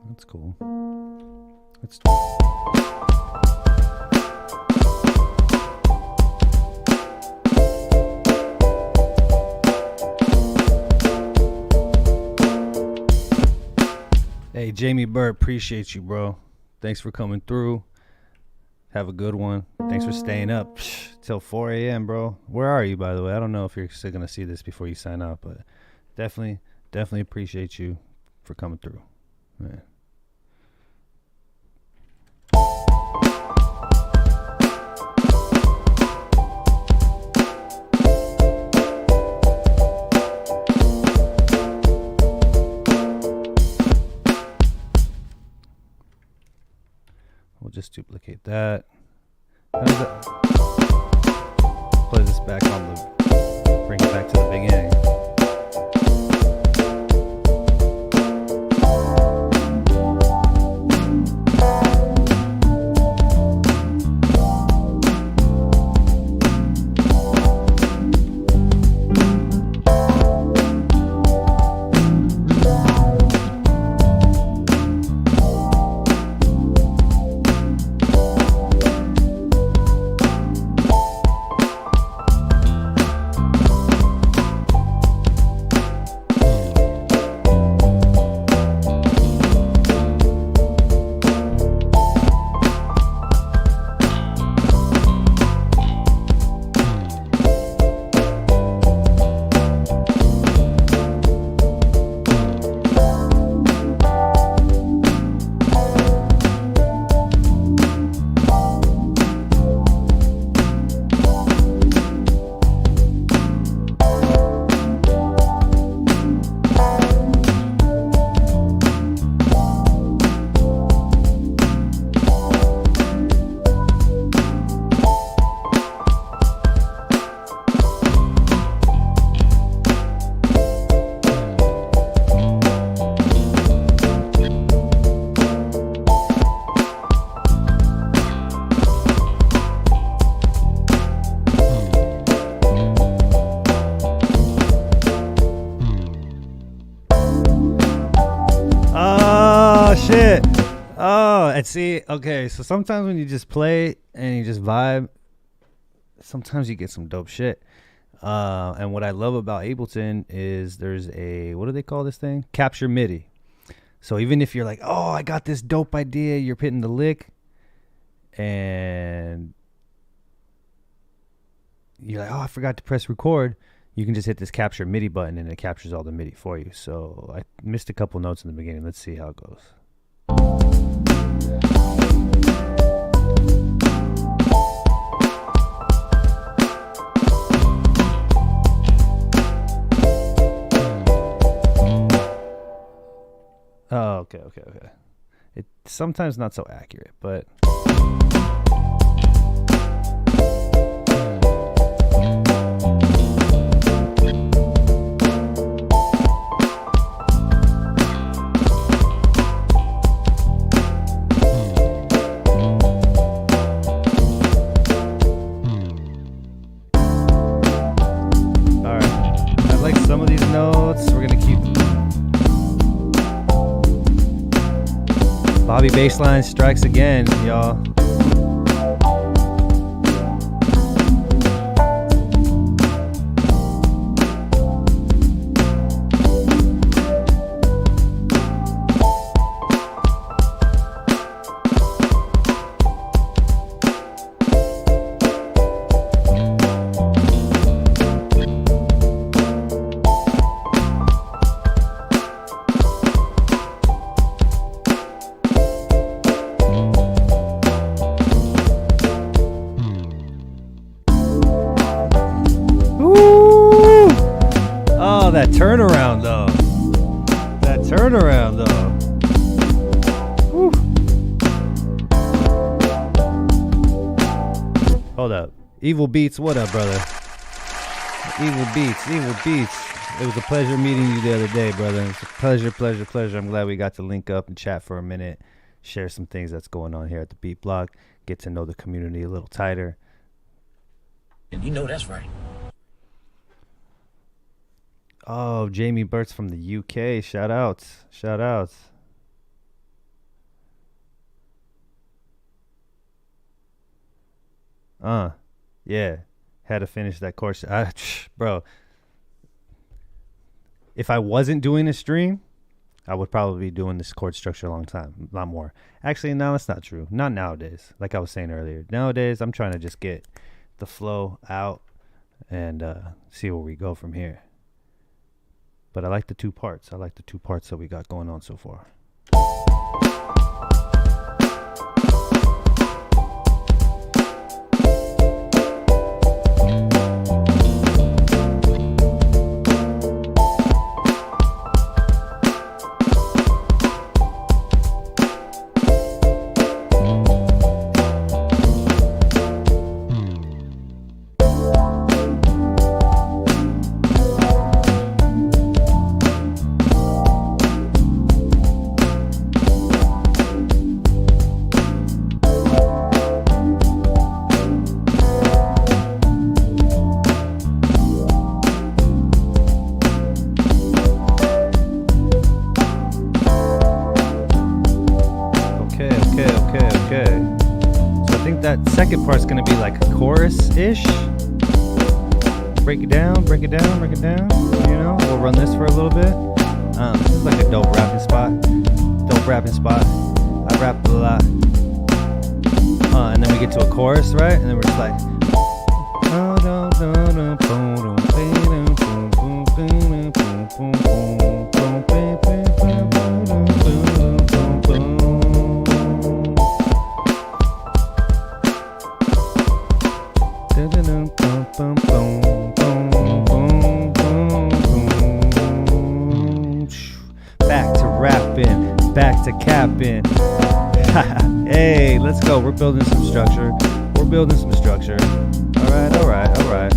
That's cool. Let's. Hey, Jamie Burt, appreciate you, bro. Thanks for coming through. Have a good one. Thanks for staying up till 4 a.m., bro. Where are you, by the way? I don't know if you're still going to see this before you sign off, but definitely appreciate you for coming through. Man. We'll just duplicate that. How does that? Play this back on the. Bring it back to the beginning. Shit. Oh, and see, okay, so sometimes when you just play and you just vibe, sometimes you get some dope shit. And what I love about Ableton is there's a, what do they call this thing? Capture MIDI. So even if you're like, oh, I got this dope idea, you're hitting the lick, and you're like, oh, I forgot to press record, you can just hit this capture MIDI button and it captures all the MIDI for you. So I missed a couple notes in the beginning. Let's see how it goes. Oh, okay. It's sometimes not so accurate, but some of these notes. We're gonna keep Bobby Bassline strikes again, y'all. That turnaround though. Woo. Hold up. Evil Beats, what up, brother? Evil Beats. It was a pleasure meeting you the other day, brother. It was a pleasure. I'm glad we got to link up and chat for a minute, share some things that's going on here at the Beat Block, get to know the community a little tighter. And you know that's right. Oh, Jamie Burt's from the UK. Shout outs. Yeah. Had to finish that course. Bro, if I wasn't doing a stream, I would probably be doing this chord structure a lot more. Actually, no, that's not true. Not nowadays. Like I was saying earlier. Nowadays, I'm trying to just get the flow out and see where we go from here. But I like the two parts. I like the two parts that we got going on so far. That second part's gonna be like chorus-ish. Break it down. You know, we'll run this for a little bit. This is like a dope rapping spot. I rap a lot. And then we get to a chorus, right? And then we're just like. Back to rapping, back to capping. Hey, let's go. We're building some structure. All right.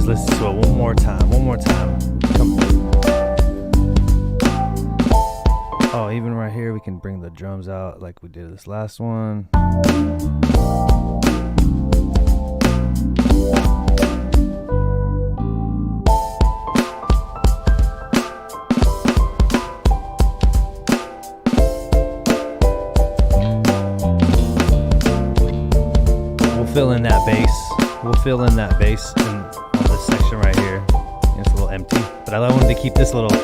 Listen to it one more time. Oh, even right here we can bring the drums out like we did this last one. We'll fill in that bass on this section right here. It's a little empty, but I wanted to keep this little.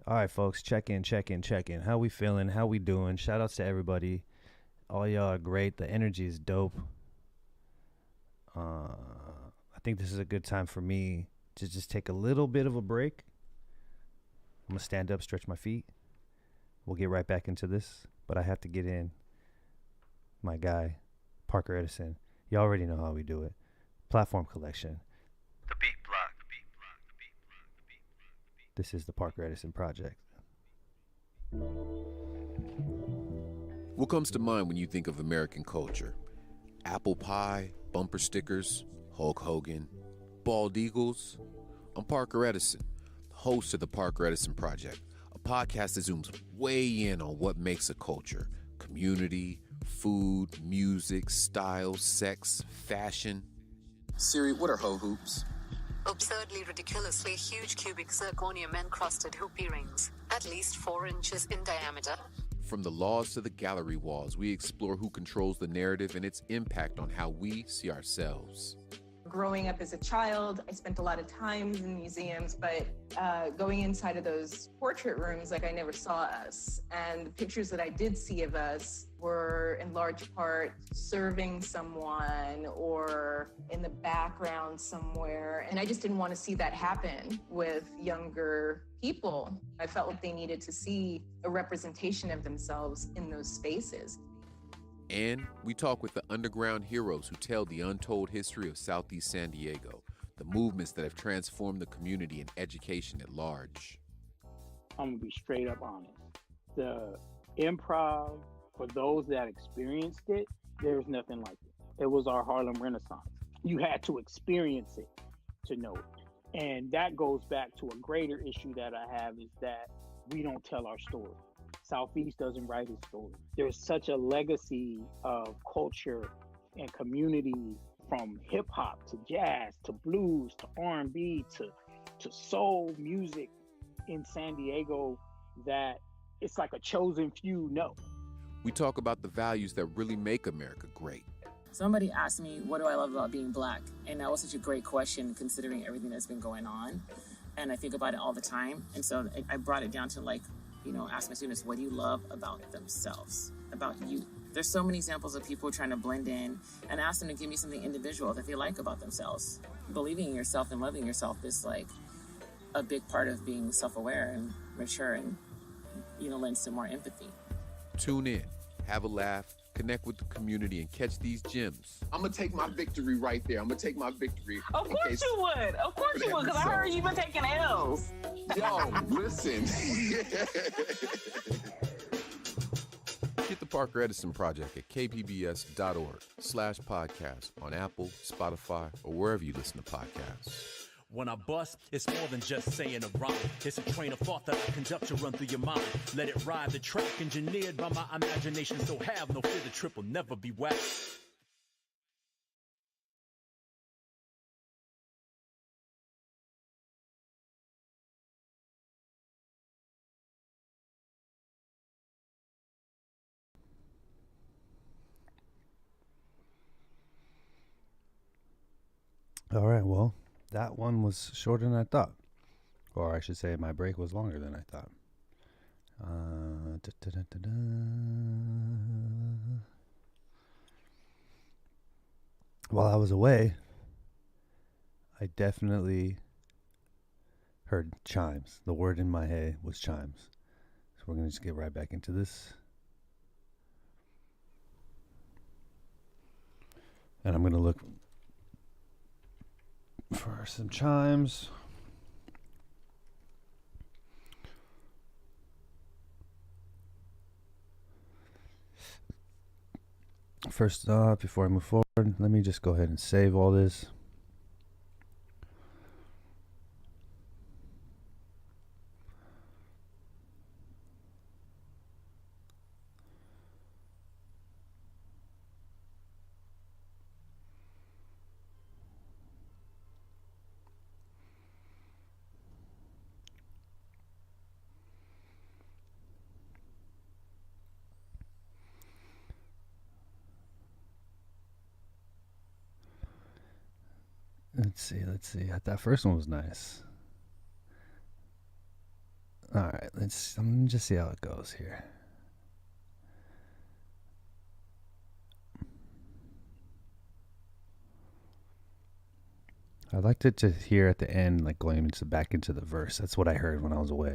All right, folks, check in. How we feeling? How we doing? Shout outs to everybody. All y'all are great. The energy is dope. I think this is a good time for me to just take a little bit of a break. I'm going to stand up, stretch my feet. We'll get right back into this, but I have to get in my guy, Parker Edison. You already know how we do it. Platform collection. The beat block. This is the Parker Edison Project. What comes to mind when you think of American culture? Apple pie, bumper stickers, Hulk Hogan, bald eagles? I'm Parker Edison, host of the Parker Edison Project, a podcast that zooms way in on what makes a culture: community, food, music, style, sex, fashion. Siri, what are hoe hoops? Absurdly, ridiculously huge cubic zirconium encrusted hoop earrings, at least 4 inches in diameter. From the laws to the gallery walls, we explore who controls the narrative and its impact on how we see ourselves. Growing up as a child, I spent a lot of time in museums, but going inside of those portrait rooms, like I never saw us. And the pictures that I did see of us were in large part serving someone or in the background somewhere. And I just didn't want to see that happen with younger people. I felt like they needed to see a representation of themselves in those spaces. And we talk with the underground heroes who tell the untold history of Southeast San Diego, the movements that have transformed the community and education at large. I'm gonna be straight up honest. The improv, for those that experienced it, there's nothing like it. It was our Harlem Renaissance. You had to experience it to know it. And that goes back to a greater issue that I have, is that we don't tell our story. Southeast doesn't write its story. There's such a legacy of culture and community, from hip hop to jazz to blues to R&B to soul music in San Diego, that it's like a chosen few know. We talk about the values that really make America great. Somebody asked me, what do I love about being Black? And that was such a great question, considering everything that's been going on. And I think about it all the time. And so I brought it down to, like, you know, ask my students, what do you love about themselves, about you? There's so many examples of people trying to blend in, and ask them to give me something individual that they like about themselves. Believing in yourself and loving yourself is like a big part of being self-aware and mature, and, you know, lends to more empathy. Tune in, have a laugh, connect with the community, and catch these gems. I'm gonna take my victory right there. I'm gonna take my victory. Of course you would. Of course you would, because I heard you've been taking L's. Yo, listen. Get the Parker Edison Project at kpbs.org/podcast on Apple, Spotify, or wherever you listen to podcasts. When I bust, it's more than just saying a rhyme. It's a train of thought that I conduct to run through your mind. Let it ride the track engineered by my imagination. So have no fear, the trip will never be whacked. All right, well, that one was shorter than I thought. Or I should say my break was longer than I thought. While I was away, I definitely heard chimes. The word in my head was chimes. So we're going to just get right back into this. And I'm going to look for some chimes. First off, before I move forward, let me just go ahead and save all this. Let's see. That first one was nice. All right, I'm gonna just see how it goes here. I liked it to hear at the end, like going back into the verse. That's what I heard when I was away.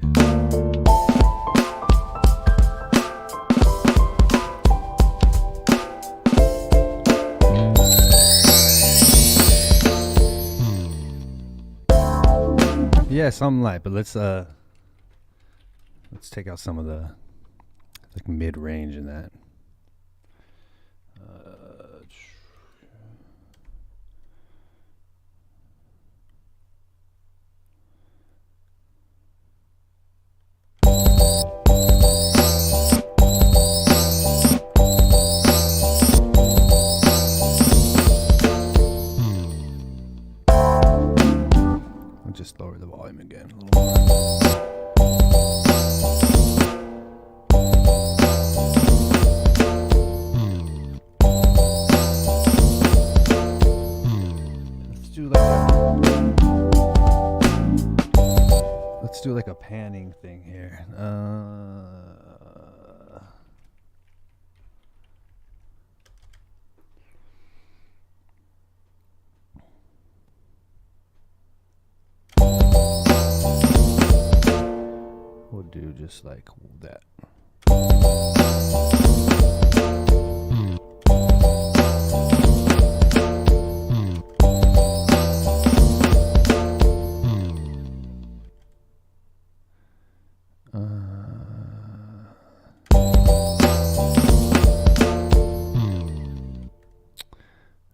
Yeah, something light, but let's take out some of the like mid-range in that. I'll just lower the volume again a little more. Let's do like a panning thing here. We'll do just like that.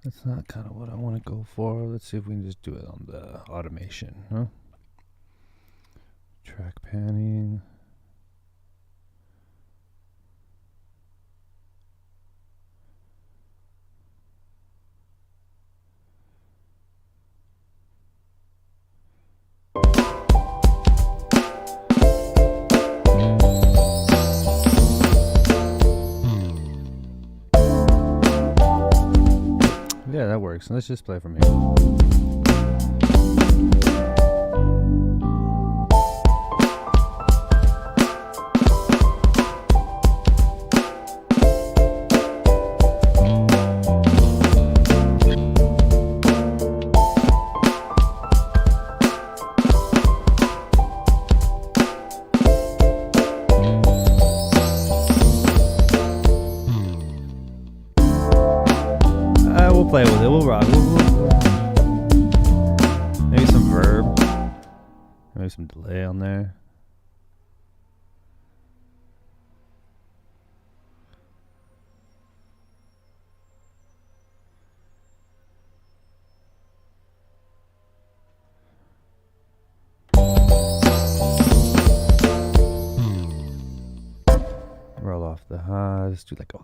That's It's not kind of what I want to go for. Let's see if we can just do it on the automation, huh? Track panning. Yeah, that works. Let's just play from here. We'll play with it. We'll rock. Maybe some verb. Maybe some delay on there. Roll off the highs. Do like a.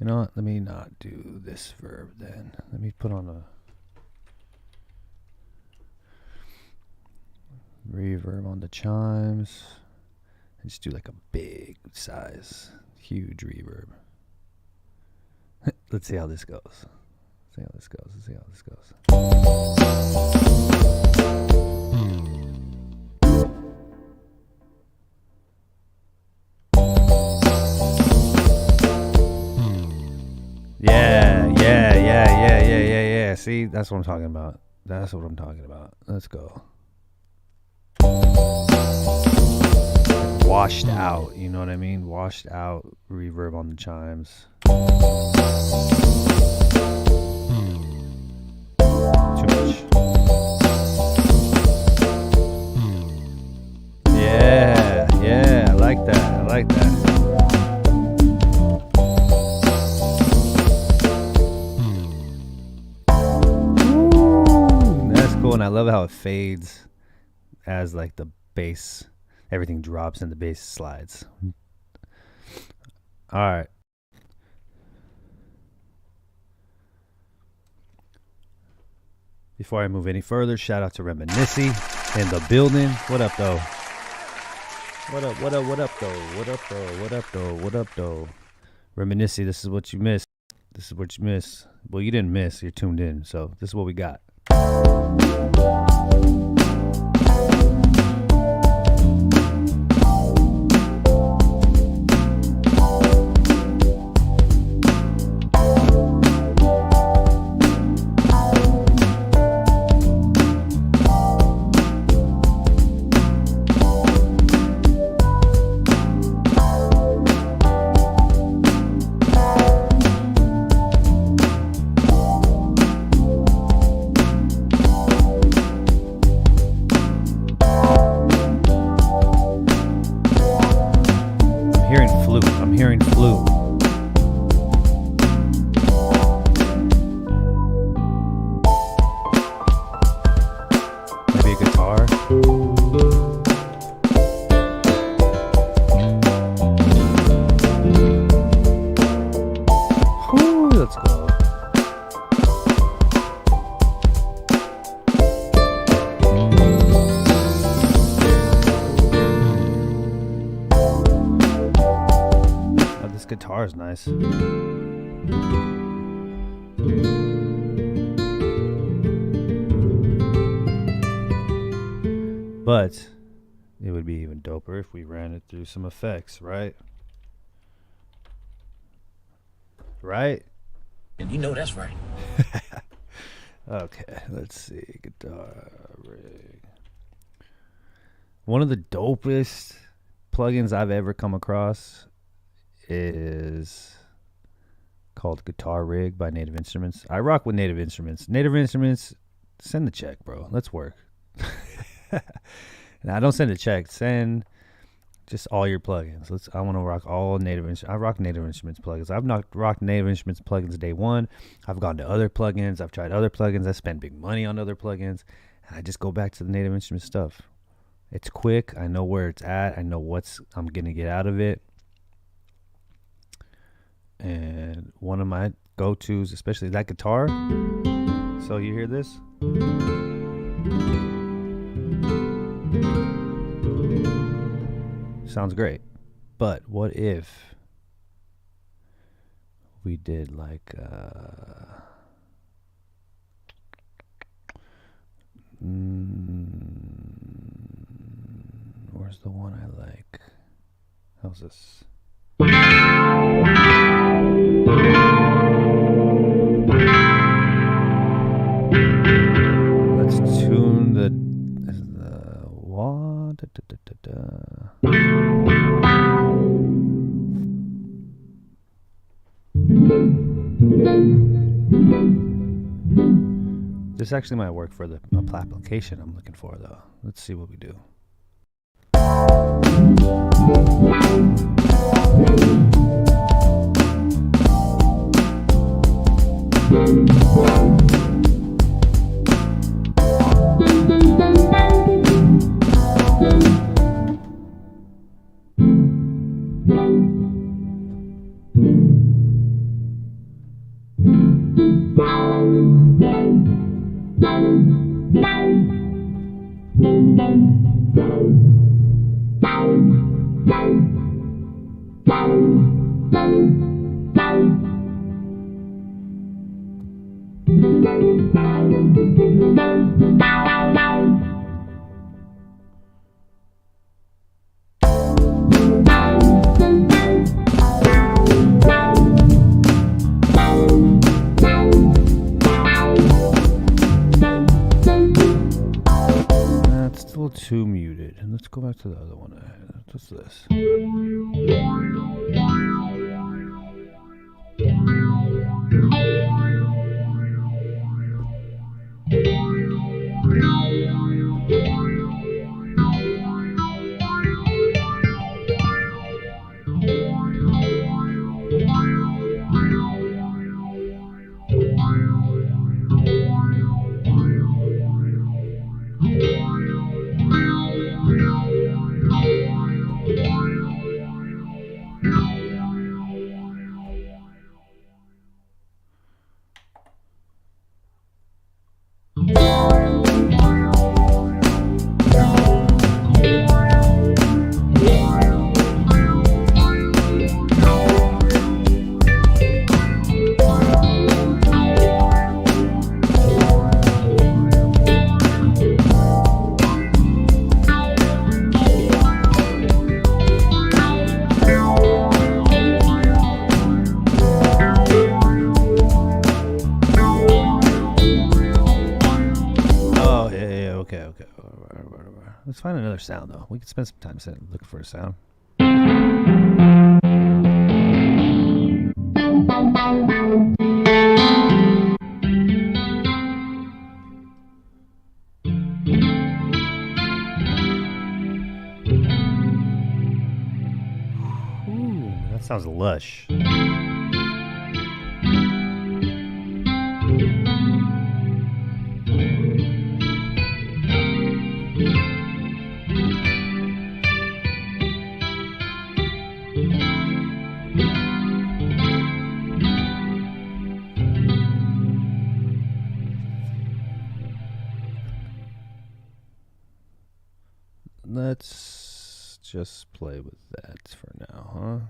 You know what? Let me not do this verb then. Let me put on a reverb on the chimes. And just do like a big size, huge reverb. Let's see how this goes. Let's see how this goes. Let's see how this goes. Yeah. See, that's what I'm talking about. That's what I'm talking about. Let's go. Washed out, you know what I mean? Washed out reverb on the chimes. Too much. Yeah, I like that. And I love how it fades as like the bass, everything drops and the bass slides. All right. Before I move any further, shout out to Reminisci in the building. What up, though? What up, though? Reminisci, this is what you missed. Well, you didn't miss. You're tuned in. So this is what we got. I'm hearing flute. Maybe a guitar. Whew, let's go. This guitar is nice. But it would be even doper if we ran it through some effects, right? Right? And you know that's right. Okay, let's see. Guitar rig. One of the dopest plugins I've ever come across is called Guitar Rig by Native Instruments. I rock with Native Instruments. Native Instruments, send the check, bro. Let's work. Now, don't send a check. Send Just all your plugins. I want to rock all Native Instruments. I rock Native Instruments plugins. I've not rocked Native Instruments plugins day one. I've gone to other plugins. I've tried other plugins. I spent big money on other plugins. And I just go back to the Native Instruments stuff. It's quick. I know where it's at. I know what I'm going to get out of it. And one of my go-tos, especially that guitar. So you hear this? Sounds great. But what if we did like where's the one I like? How's this? Let's tune the wah, da, da, da, da, da. This actually might work for the application I'm looking for, though. Let's see what we do. That's still too muted. And let's go back to the other one. What's this? Let's find another sound, though. We could spend some time looking for a sound. Ooh, that sounds lush. Let's just play with that for now, huh?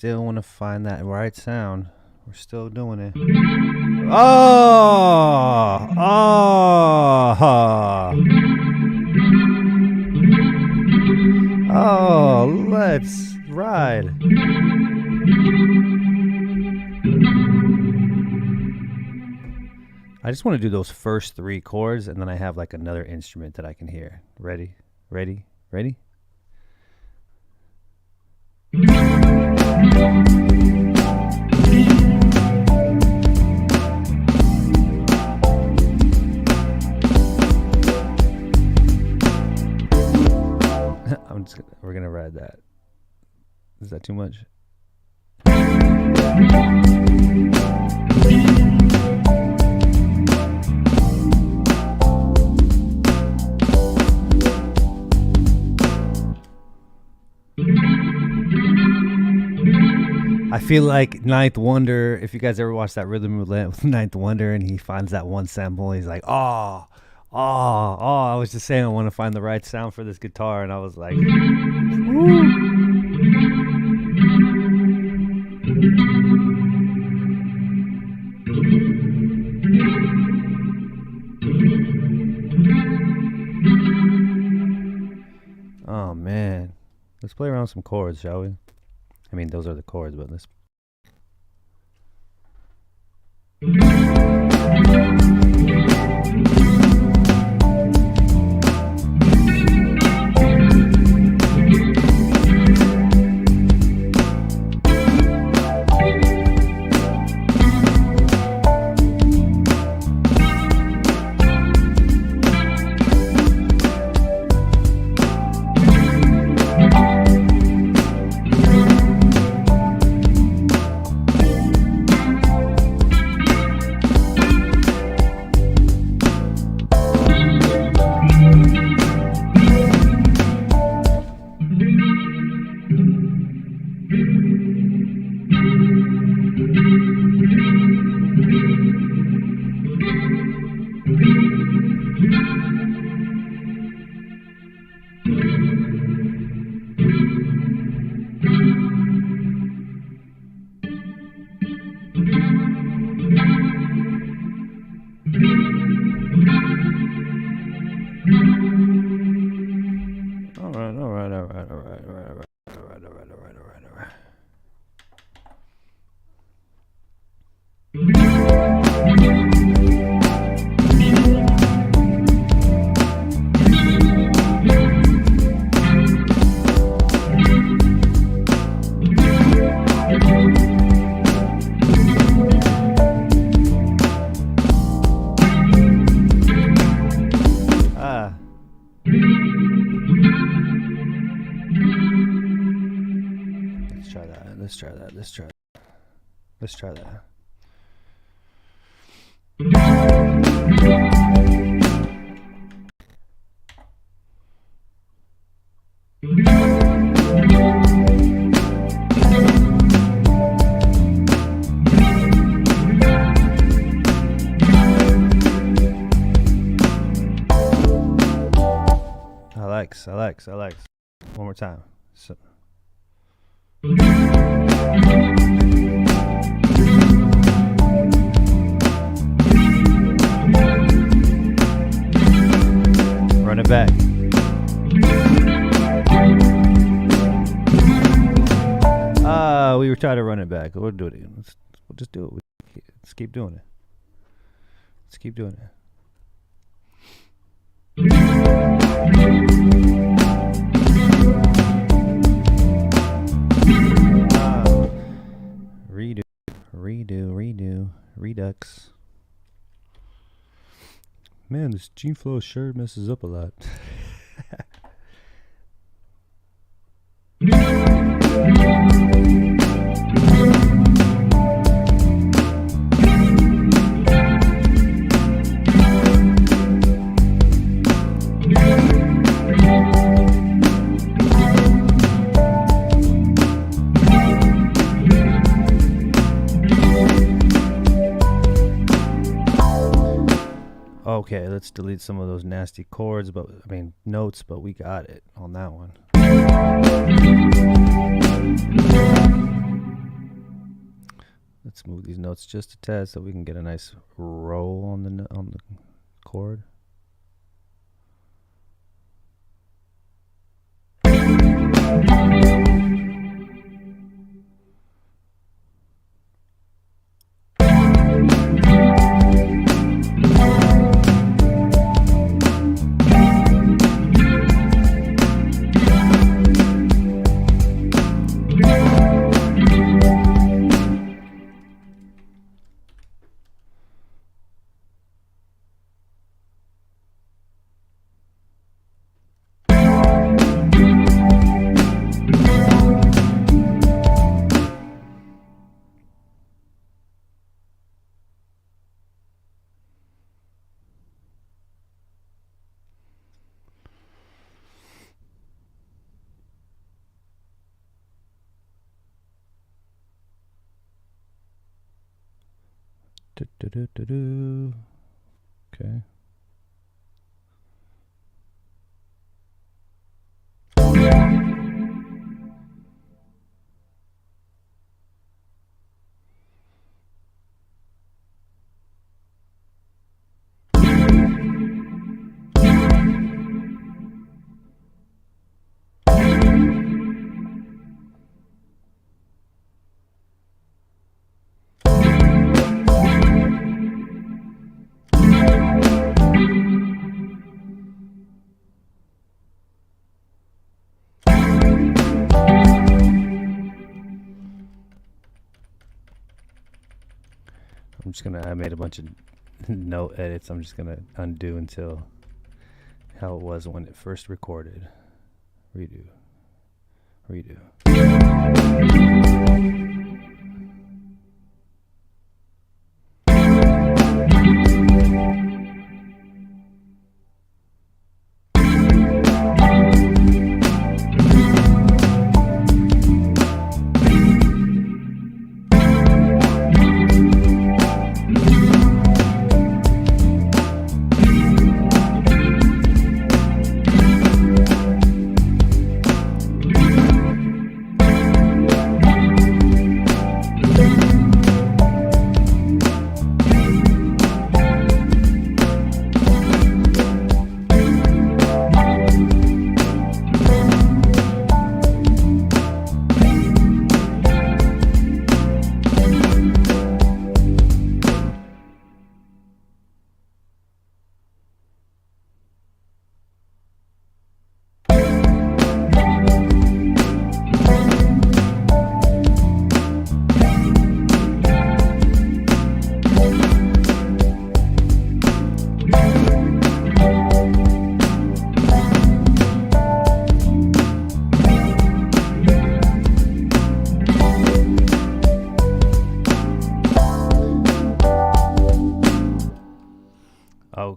still want to find that right sound. We're still doing it. Oh! Oh, let's ride. I just want to do those first 3 chords, and then I have like another instrument that I can hear. Ready? Ready? Ready? We're gonna ride that. Is that too much? I feel like Ninth Wonder, if you guys ever watched that Rhythm Roulette with Ninth Wonder and he finds that one sample, he's like, oh, I was just saying I want to find the right sound for this guitar, and I was like, oh man. Let's play around with some chords, shall we? I mean, those are the chords, but let's... Let's try that. I like. One more time. So. Run it back. We were trying to run it back. We'll do it again. We'll just do it. Let's keep doing it. Let's keep doing it. Redo. Redux. Man, this Gene Flo sure messes up a lot. Okay, let's delete some of those nasty chords, notes, but we got it on that one. Let's move these notes just a tad so we can get a nice roll on the chord. Okay. I made a bunch of note edits. I'm just gonna undo until how it was when it first recorded. Redo.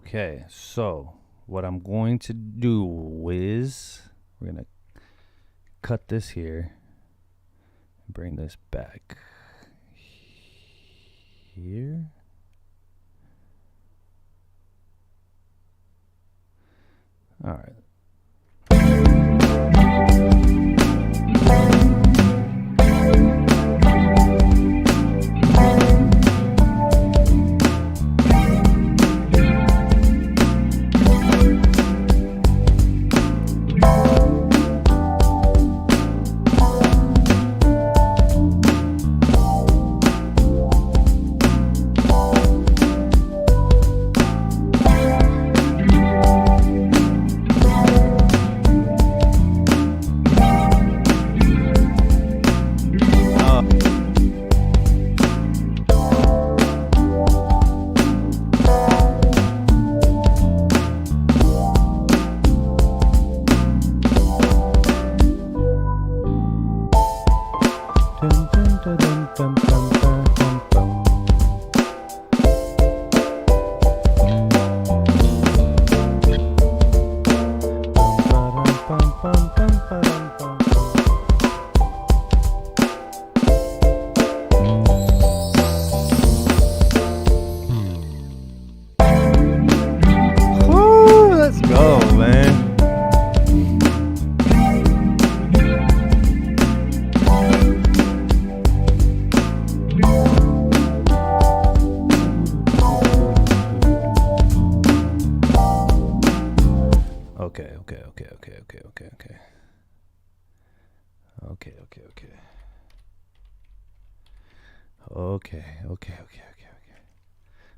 Okay, so what I'm going to do is we're going to cut this here and bring this back here. All right.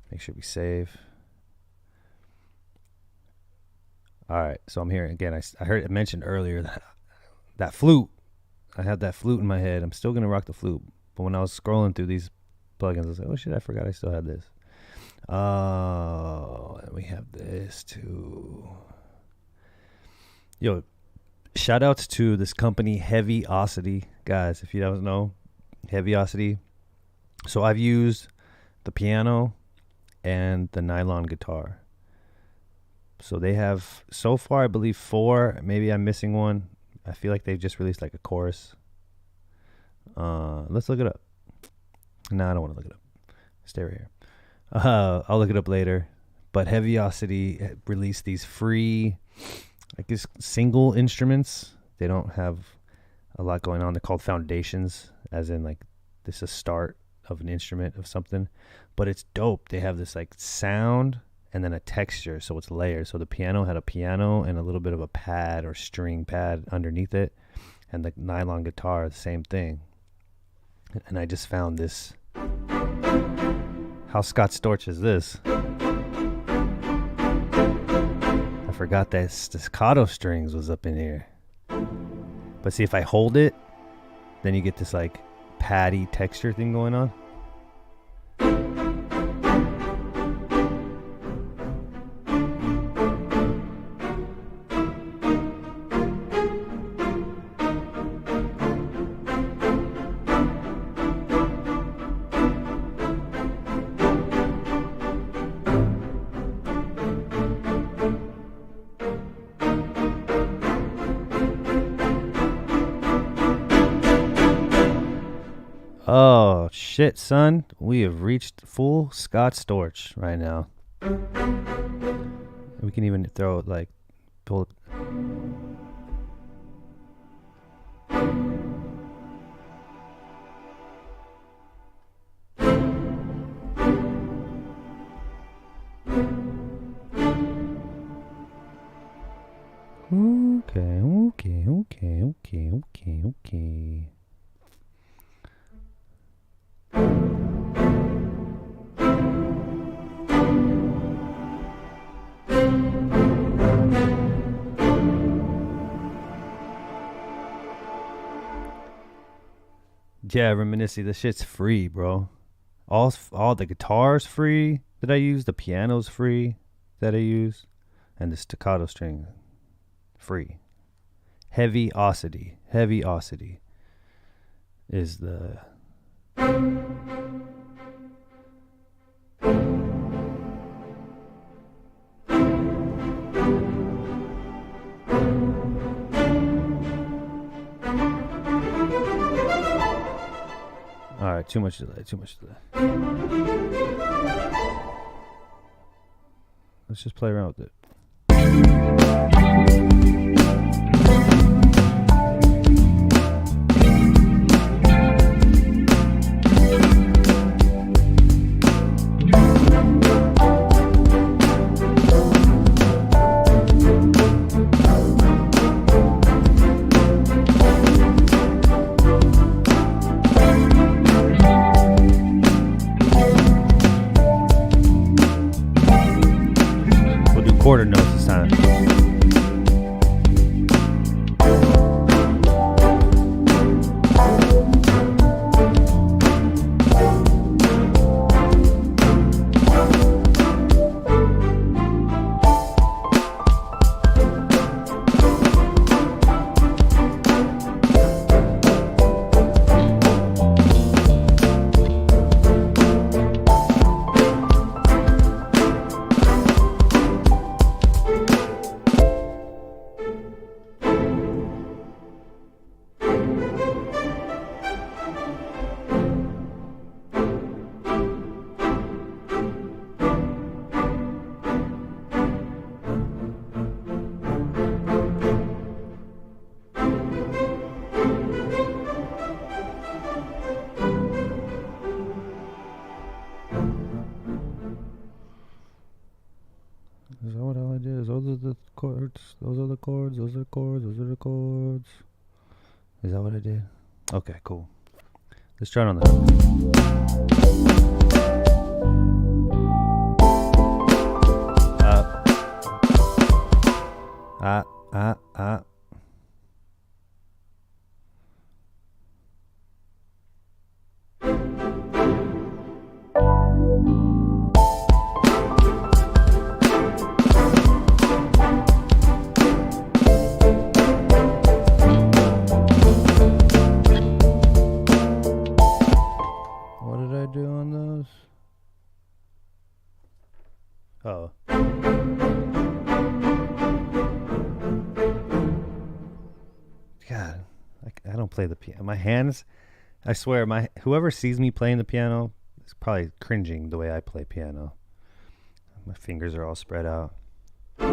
Make sure we save. All right, so I'm here again. I heard it mentioned earlier that flute. I had that flute in my head. I'm still gonna rock the flute, but when I was scrolling through these plugins, I was like, oh shit, I forgot I still had this. Oh, and we have this too. Yo, shout outs to this company, Heavyocity, guys. If you don't know, Heavyocity. So I've used the piano and the nylon guitar. So they have, so far, I believe 4. Maybe I'm missing one. I feel like they've just released like a chorus. Let's look it up. No, I don't want to look it up. Stay right here. I'll look it up later. But Heavyocity released these free, I guess, single instruments. They don't have a lot going on. They're called foundations, as in like this is a start of an instrument of something. But it's dope. They have this like sound and then a texture, so it's layered. So the piano had a piano and a little bit of a pad or string pad underneath it, and the nylon guitar, the same thing. And I just found this. How Scott Storch is this? I forgot that staccato strings was up in here. But see, if I hold it, then you get this like paddy texture thing going on. Oh, shit, son. We have reached full Scott Storch right now. We can even throw it like... pull it. Okay. Yeah, Reminiscing. This shit's free, bro. All the guitars free that I use, the piano's free that I use, and the staccato string free. Heavyocity is the... Alright, too much delay. Let's just play around with it. Quarter notes this time. Is that what all I did? Those are the chords. Those are the the chords. Those are the chords. Those are the chords. Is that what I did? Okay, cool. Let's try it on the hook. What did I do on those? Oh. God, I don't play the piano. My hands, I swear, whoever sees me playing the piano is probably cringing the way I play piano. My fingers are all spread out. All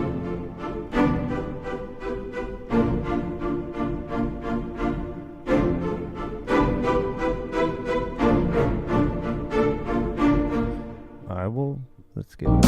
right, well, let's get it.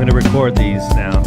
Record these now.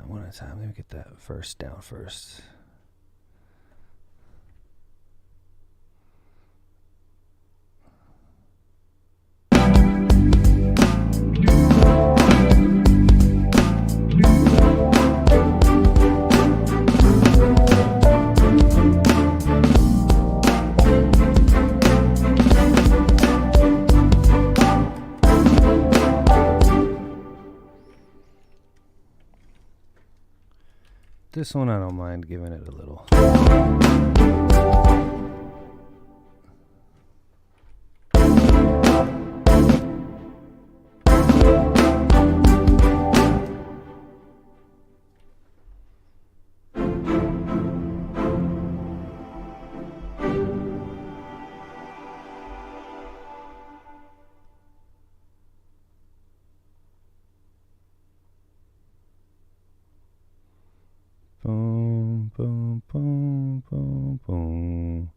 One at a time. Let me get that first down first. This one I don't mind giving it a little. Boom, boom, boom, boom, boom.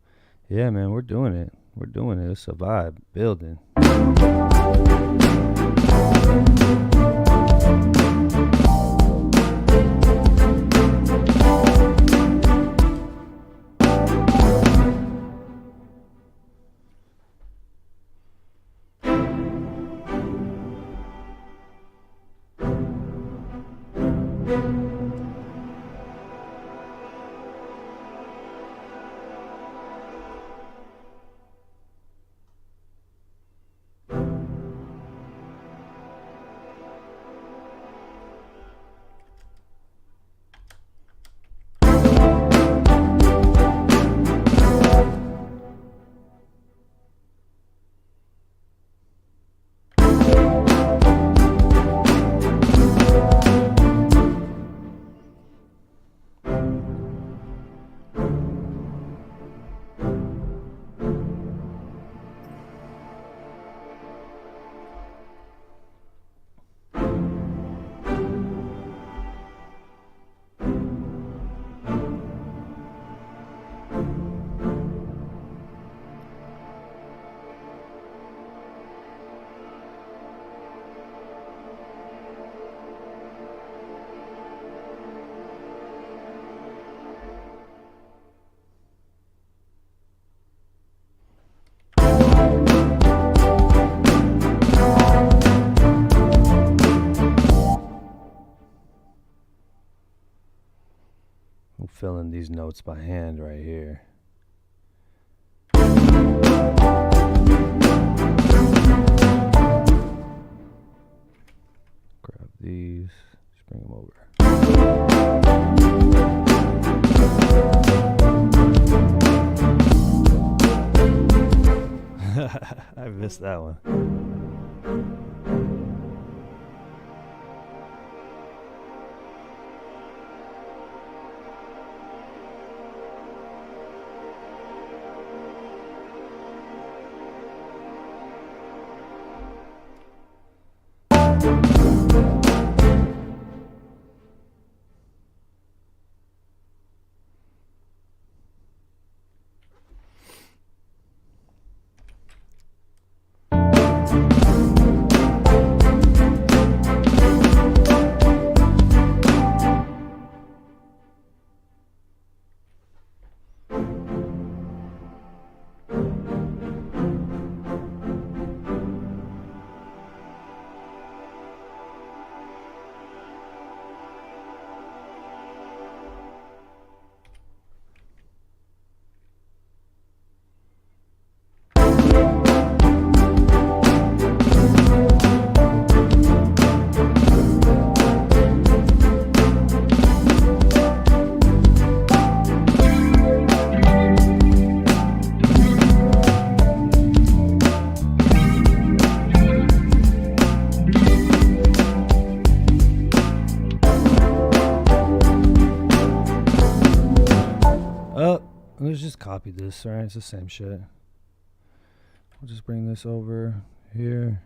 Yeah, man, we're doing it. We're doing it. It's a vibe building. filling these notes by hand right here. Grab these, just bring them over. I missed that one. Let's just copy this, alright? It's the same shit. I'll just bring this over here.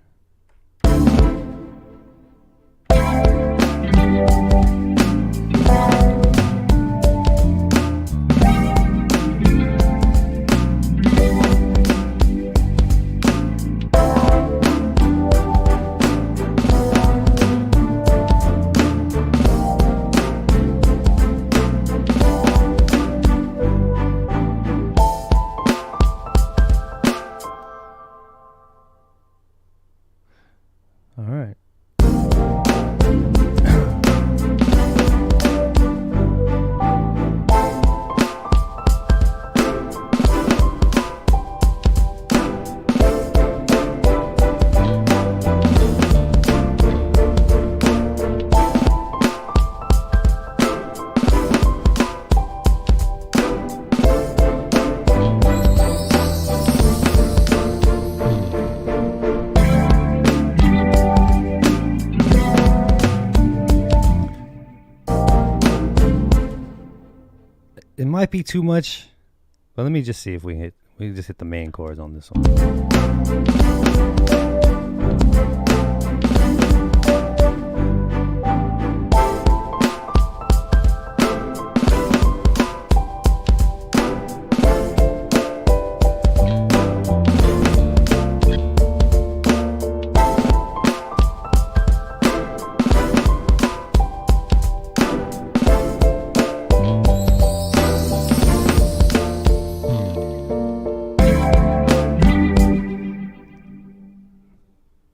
All right. It might be too much, but let me just see if we can just hit the main chords on this one.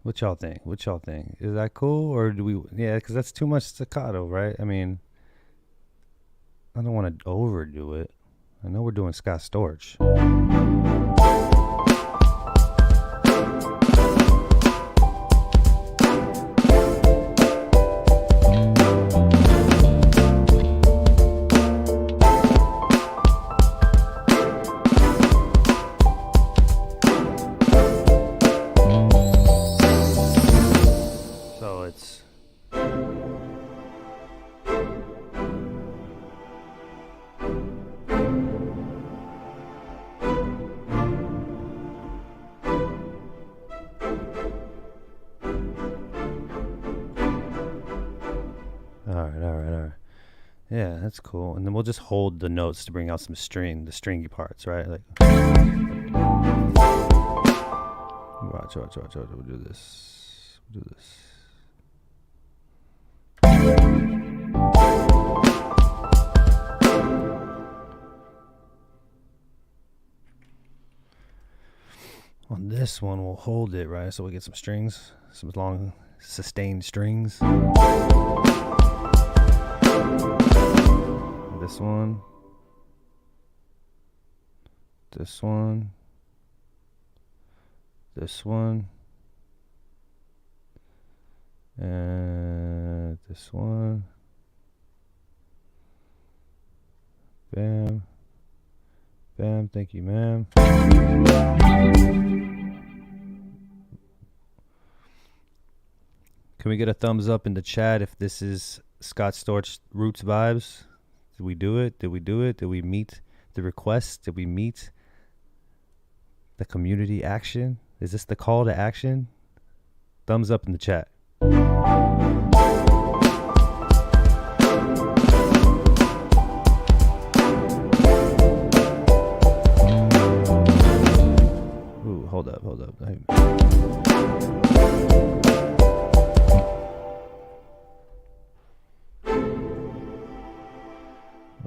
What y'all think? What y'all think? Is that cool, or do we? Yeah, because that's too much staccato, right? I mean, I don't want to overdo it. I know we're doing Scott Storch. All right. Yeah, that's cool. And then we'll just hold the notes to bring out some the stringy parts, right? Like, watch. We'll do this. On this one, we'll hold it, right? So we get some strings, some long, sustained strings. this one. This one. This one. And this one. Bam. Bam. Thank you, ma'am. Can we get a thumbs up in the chat if this is Scott Storch Roots vibes? Did we do it? Did we do it? Did we meet the request? Did we meet the community action? Is this the call to action? Thumbs up in the chat. Ooh, hold up.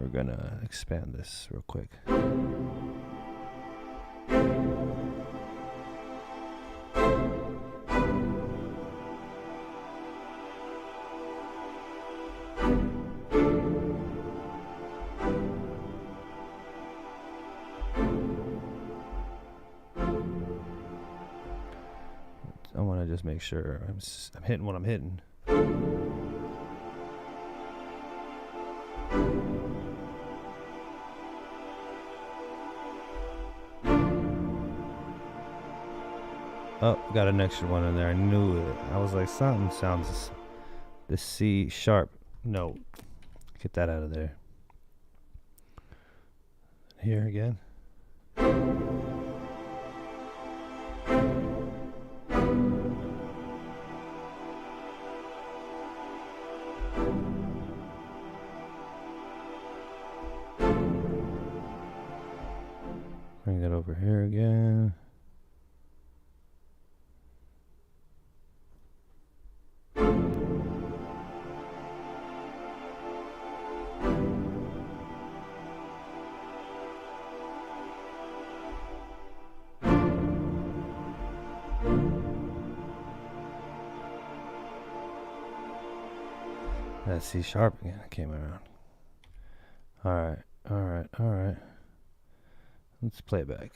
We're gonna expand this real quick. I want to just make sure I'm hitting what I'm hitting. Oh, got an extra one in there. I knew it. I was like, something sounds the C sharp note. Get that out of there. Here again. Bring that over here again. That C sharp again came around. All right. Let's play it back.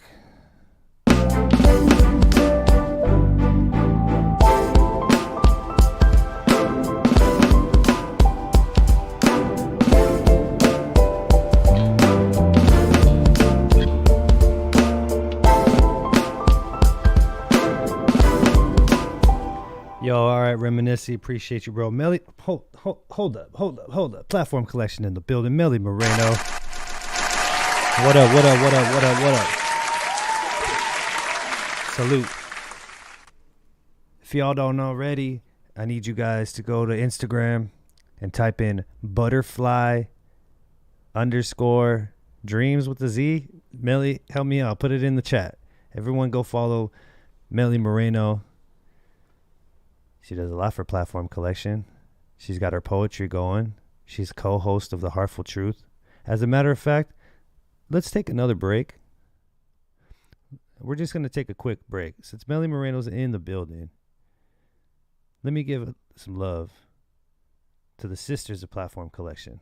Yo, all right, Reminiscy, appreciate you, bro. Melly, hold up. Platform Collection in the building. Melly Moreno. What up? Salute. If y'all don't know already, I need you guys to go to Instagram and type in butterfly_dreams with a Z. Melly, help me out. Put it in the chat. Everyone go follow Melly Moreno. She does a lot for Platform Collection. She's got her poetry going. She's co-host of The Heartful Truth. As a matter of fact, let's take another break. We're just going to take a quick break. Since Melly Moreno's in the building, let me give some love to the sisters of Platform Collection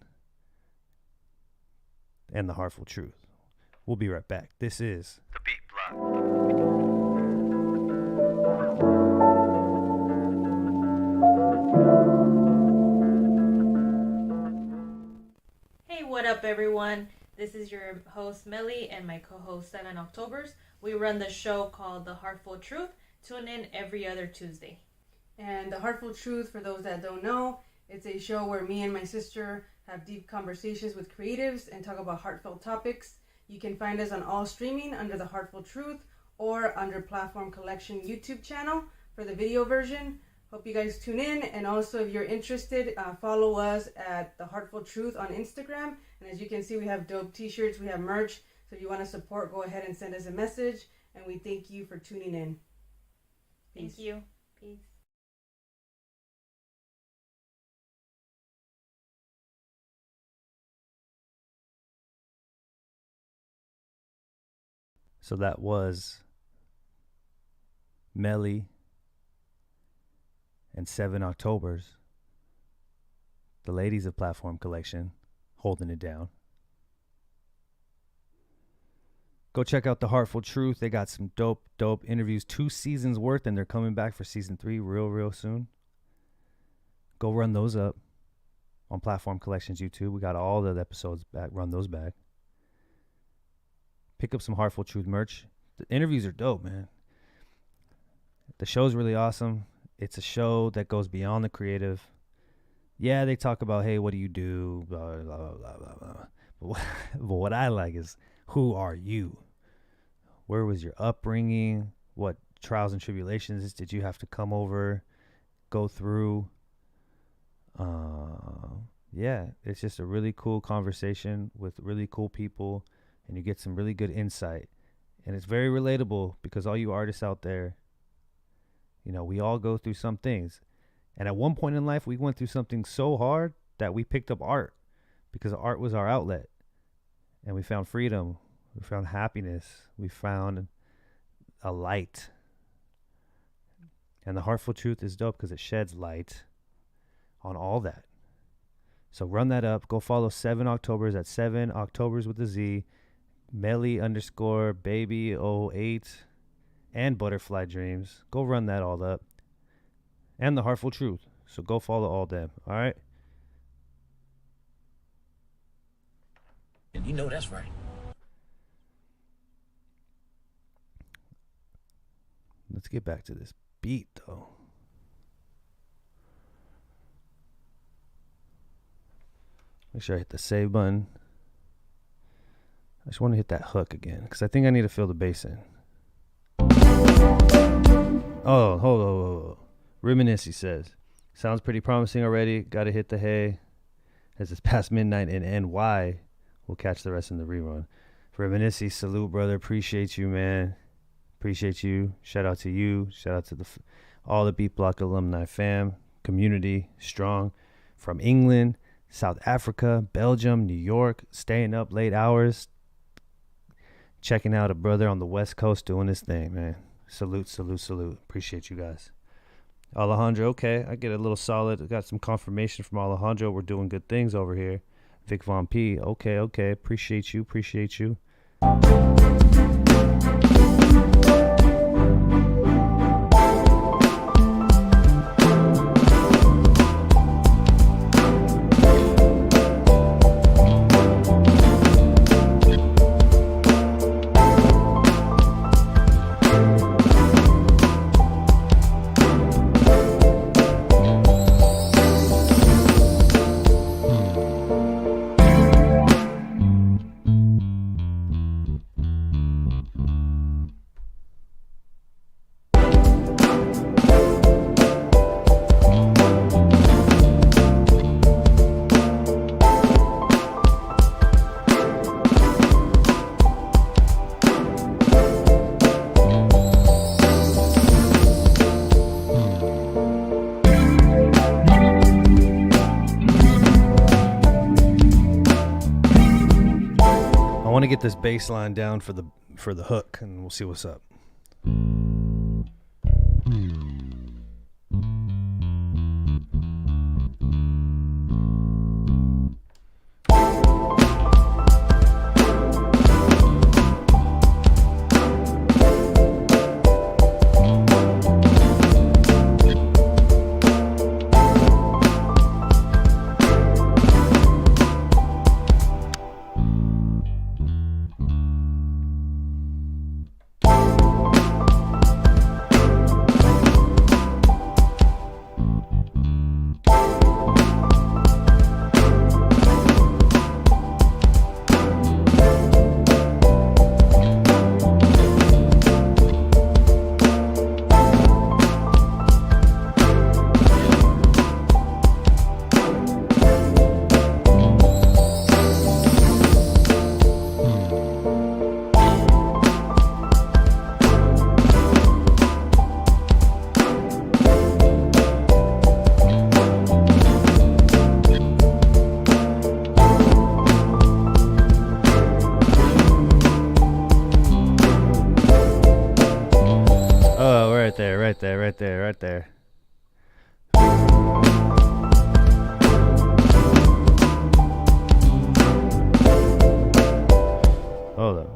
and The Heartful Truth. We'll be right back. This is The Beat Block. Hey, what up, everyone? This is your host, Melly, and my co-host, 7 Octobers. We run the show called The Heartful Truth. Tune in every other Tuesday. And The Heartful Truth, for those that don't know, it's a show where me and my sister have deep conversations with creatives and talk about heartfelt topics. You can find us on all streaming under The Heartful Truth or under Platform Collection YouTube channel for the video version. Hope you guys tune in. And also, if you're interested, follow us at The Heartful Truth on Instagram. And as you can see, we have dope t-shirts, we have merch. So if you want to support, go ahead and send us a message. And we thank you for tuning in. Peace. Thank you. Peace. So that was Melly and 7 Octobers, the ladies of Platform Collection, holding it down. Go check out The Heartful Truth. They got some dope interviews, 2 seasons worth, and they're coming back for season 3 real soon. Go run those up on Platform Collections YouTube. We got all the episodes back. Run those back. Pick up some Heartful Truth merch. The interviews are dope, man. The show's really awesome. It's a show that goes beyond the creative. Yeah, they talk about, hey, what do you do? Blah, blah, blah, blah, blah. But what I like is, who are you? Where was your upbringing? What trials and tribulations did you have to go through? Yeah, it's just a really cool conversation with really cool people, and you get some really good insight. And it's very relatable because all you artists out there, you know, we all go through some things. And at one point in life, we went through something so hard that we picked up art because art was our outlet. And we found freedom. We found happiness. We found a light. And The Heartful Truth is dope because it sheds light on all that. So run that up. Go follow 7 Octobers at 7 Octobers with a Z, Melly_baby08, and Butterfly Dreams. Go run that all up. And The Heartful Truth. So go follow all them. All right? And you know that's right. Let's get back to this beat, though. Make sure I hit the save button. I just want to hit that hook again because I think I need to fill the bass in. Oh, hold on. Reminisce, he says. Sounds pretty promising already. Got to hit the hay as it's past midnight in NY. We'll catch the rest in the rerun. Reminisce, salute, brother. Appreciate you, man. Appreciate you. Shout out to you. Shout out to all the Beat Block alumni fam. Community, strong. From England, South Africa, Belgium, New York. Staying up late hours. Checking out a brother on the West Coast doing his thing, man. Salute, salute, salute. Appreciate you guys. Alejandro, okay. I get a little solid. I got some confirmation from Alejandro. We're doing good things over here. Vic Von P. Okay. Appreciate you. I want to get this bass line down for the hook, and we'll see what's up. Right there. Hold on.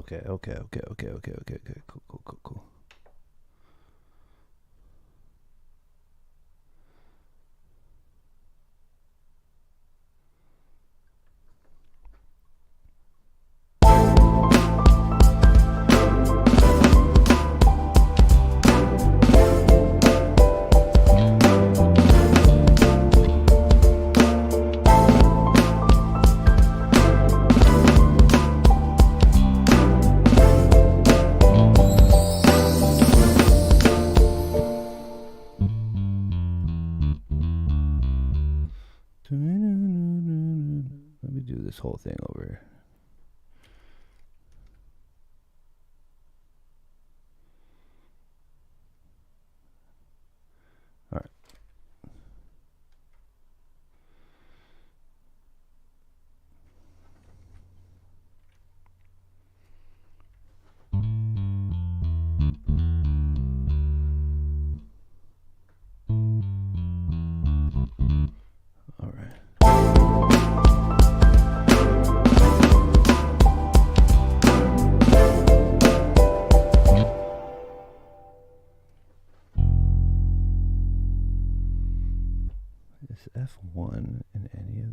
Okay. Cool. Let me do this whole thing over here. All right. All right. Is F1 in any of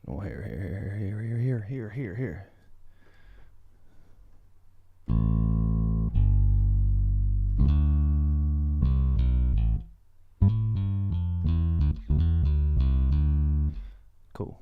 Oh, here. Cool.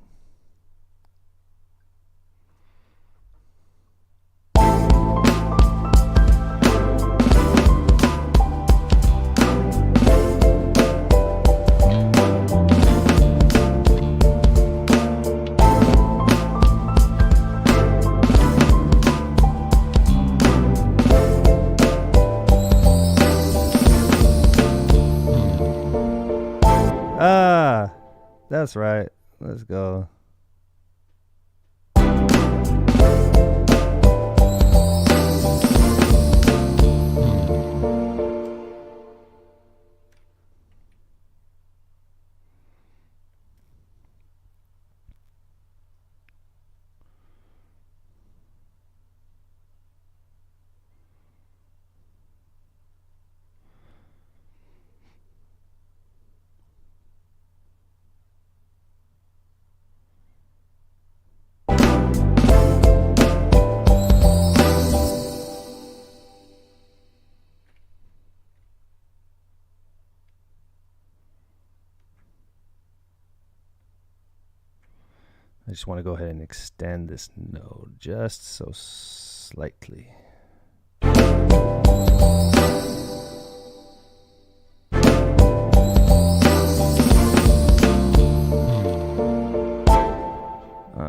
That's right. Let's go. I just want to go ahead and extend this node just so slightly.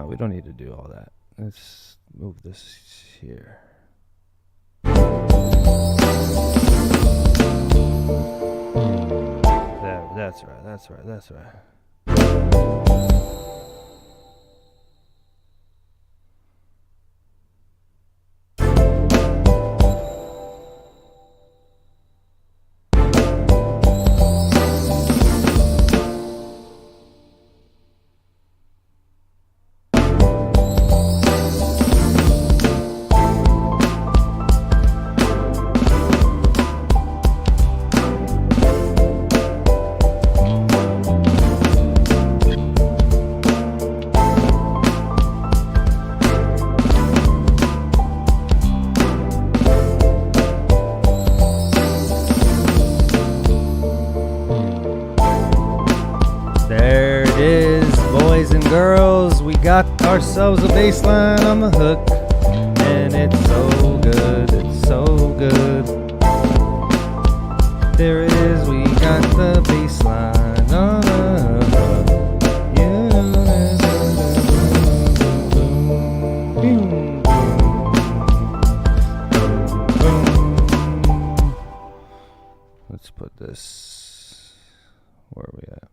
We don't need to do all that. Let's move this here. There, that's right. There it is, boys and girls. We got ourselves a bass line on the hook, and it's so good, it's so good. There it is, we got the bass line on the hook. Let's put this, where are we at?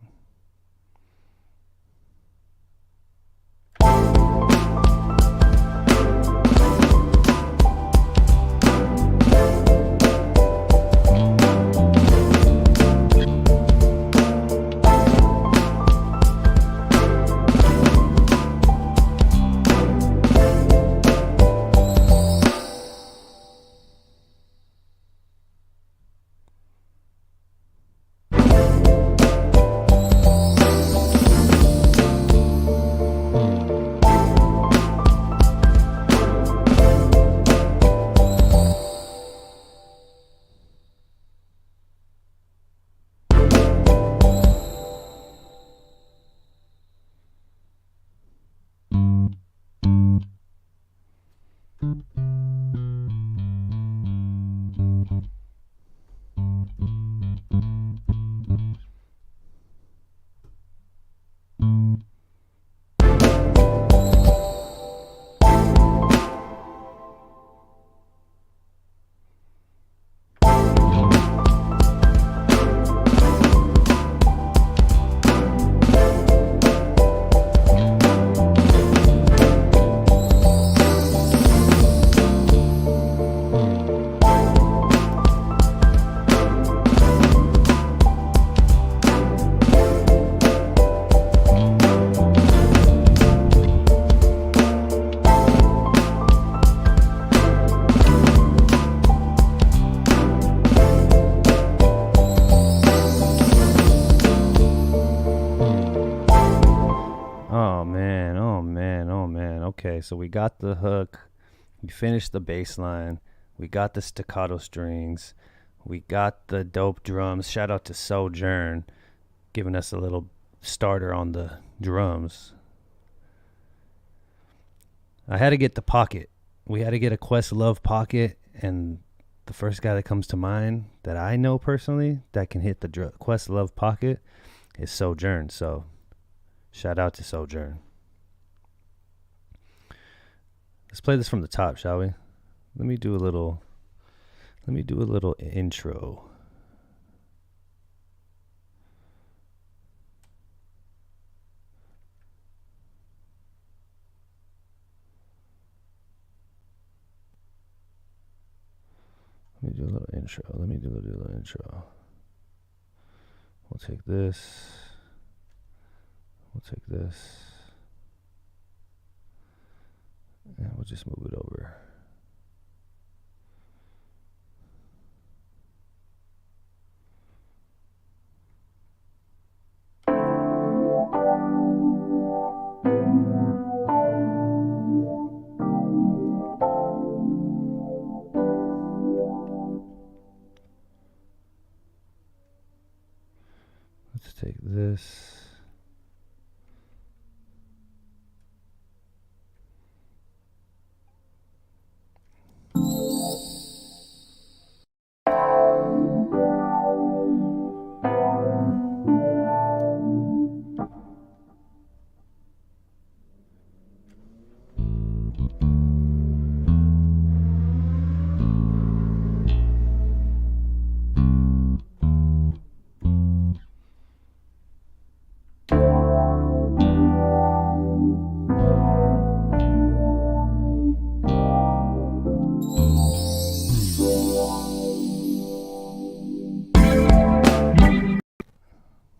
Okay, so we got the hook. We finished the bass line. We got the staccato strings. We got the dope drums. Shout out to Sojourn giving us a little starter on the drums. I had to get the pocket. We had to get a Questlove pocket, and the first guy that comes to mind that I know personally that can hit the Questlove pocket is Sojourn. So shout out to Sojourn. Let's play this from the top, shall we? Let me do a little intro. Let me do a little intro. We'll take this. And we'll just move it over. Let's take this.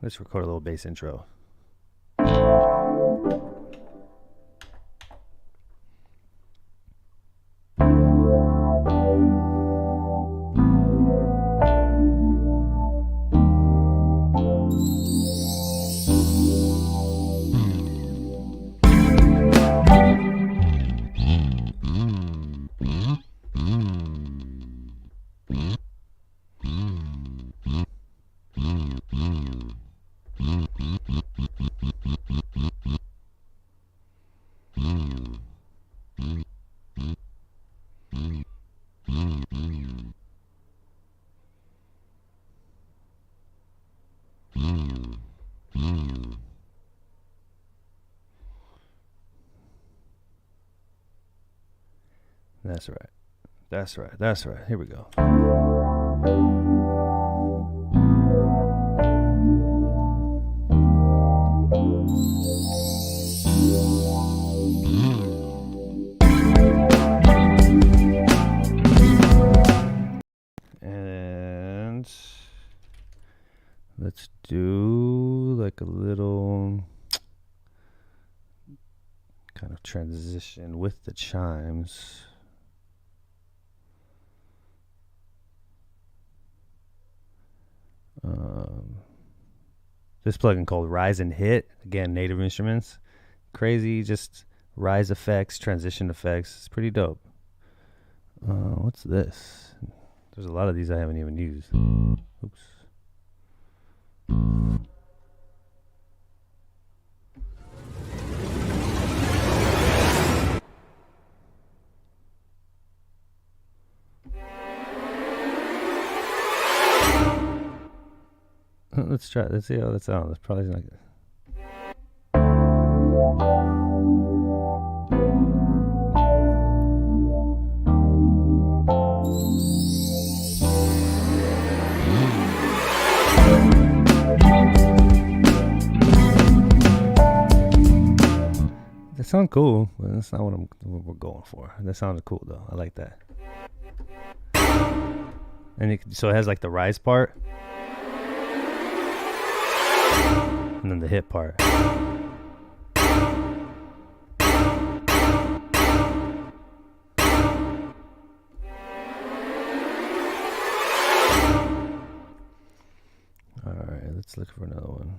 Let's record a little bass intro. That's right. Here we go. And let's do like a little kind of transition with the chimes. This plugin called Rise and Hit. Again, Native Instruments. Crazy, just rise effects, transition effects. It's pretty dope. What's this? There's a lot of these I haven't even used. Oops. Let's try. Let's see how that sounds. It's probably not good. That sounds cool, but that's not what we're going for. That sounded cool though. I like that. And so it has like the rise part. And then the hit part. Alright, let's look for another one.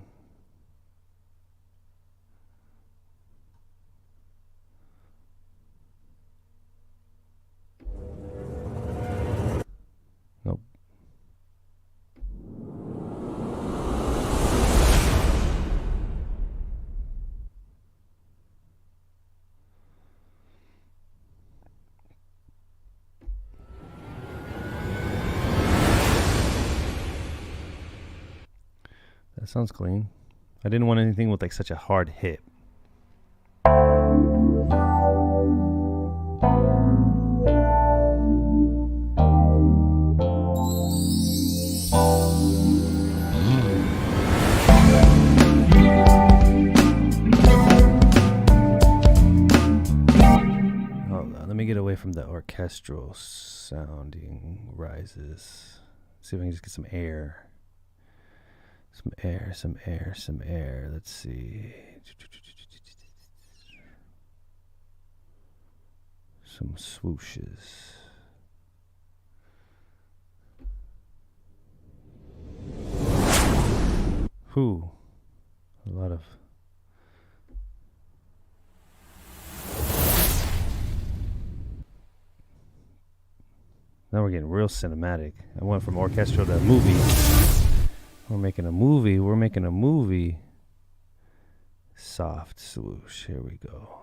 sounds clean. I didn't want anything with like such a hard hit. Hold on, let me get away from the orchestral sounding rises. See if I can just get some air. Some air. Let's see. Some swooshes. Whew. A lot of... Now we're getting real cinematic. I went from orchestral to movie. We're making a movie. Soft swoosh. Here we go.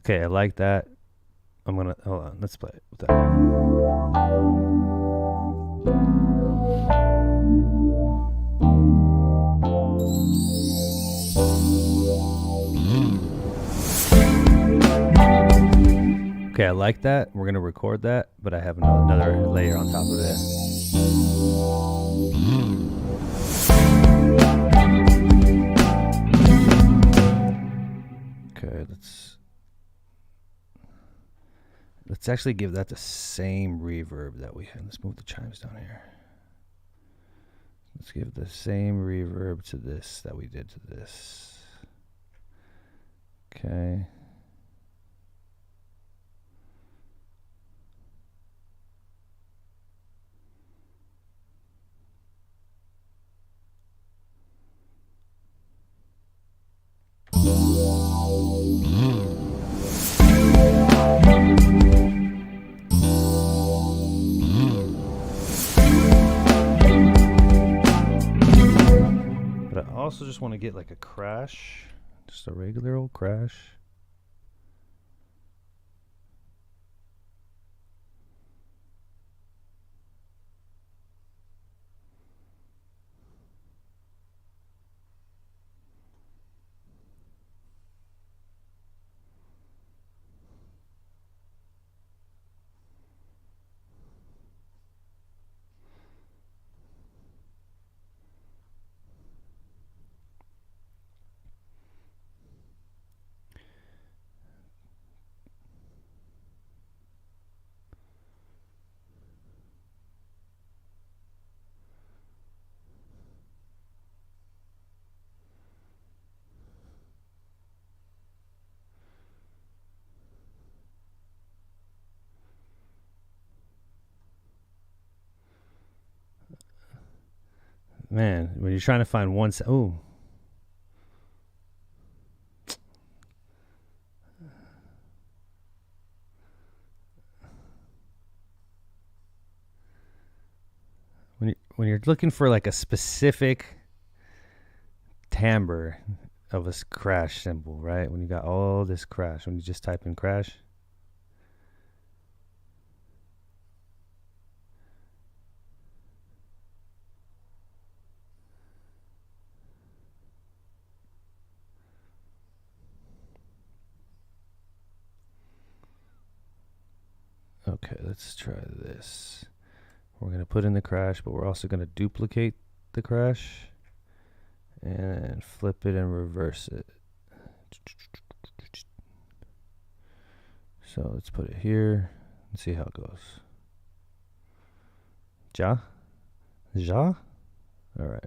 Okay, I like that. I'm gonna hold on. Let's play it with that. Okay, I like that. We're gonna record that, but I have another layer on top of it. Okay, let's actually give that the same reverb that we had. Let's move the chimes down here. Let's give the same reverb to this that we did to this. Okay. But I also just want to get like a crash, just a regular old crash. Man, when you're trying to find one... Oh. When you're looking for like a specific timbre of a crash symbol, right? When you got all this crash, when you just type in crash... Okay, let's try this. We're going to put in the crash, but we're also going to duplicate the crash and flip it and reverse it. So let's put it here and see how it goes. Ja? Ja? All right.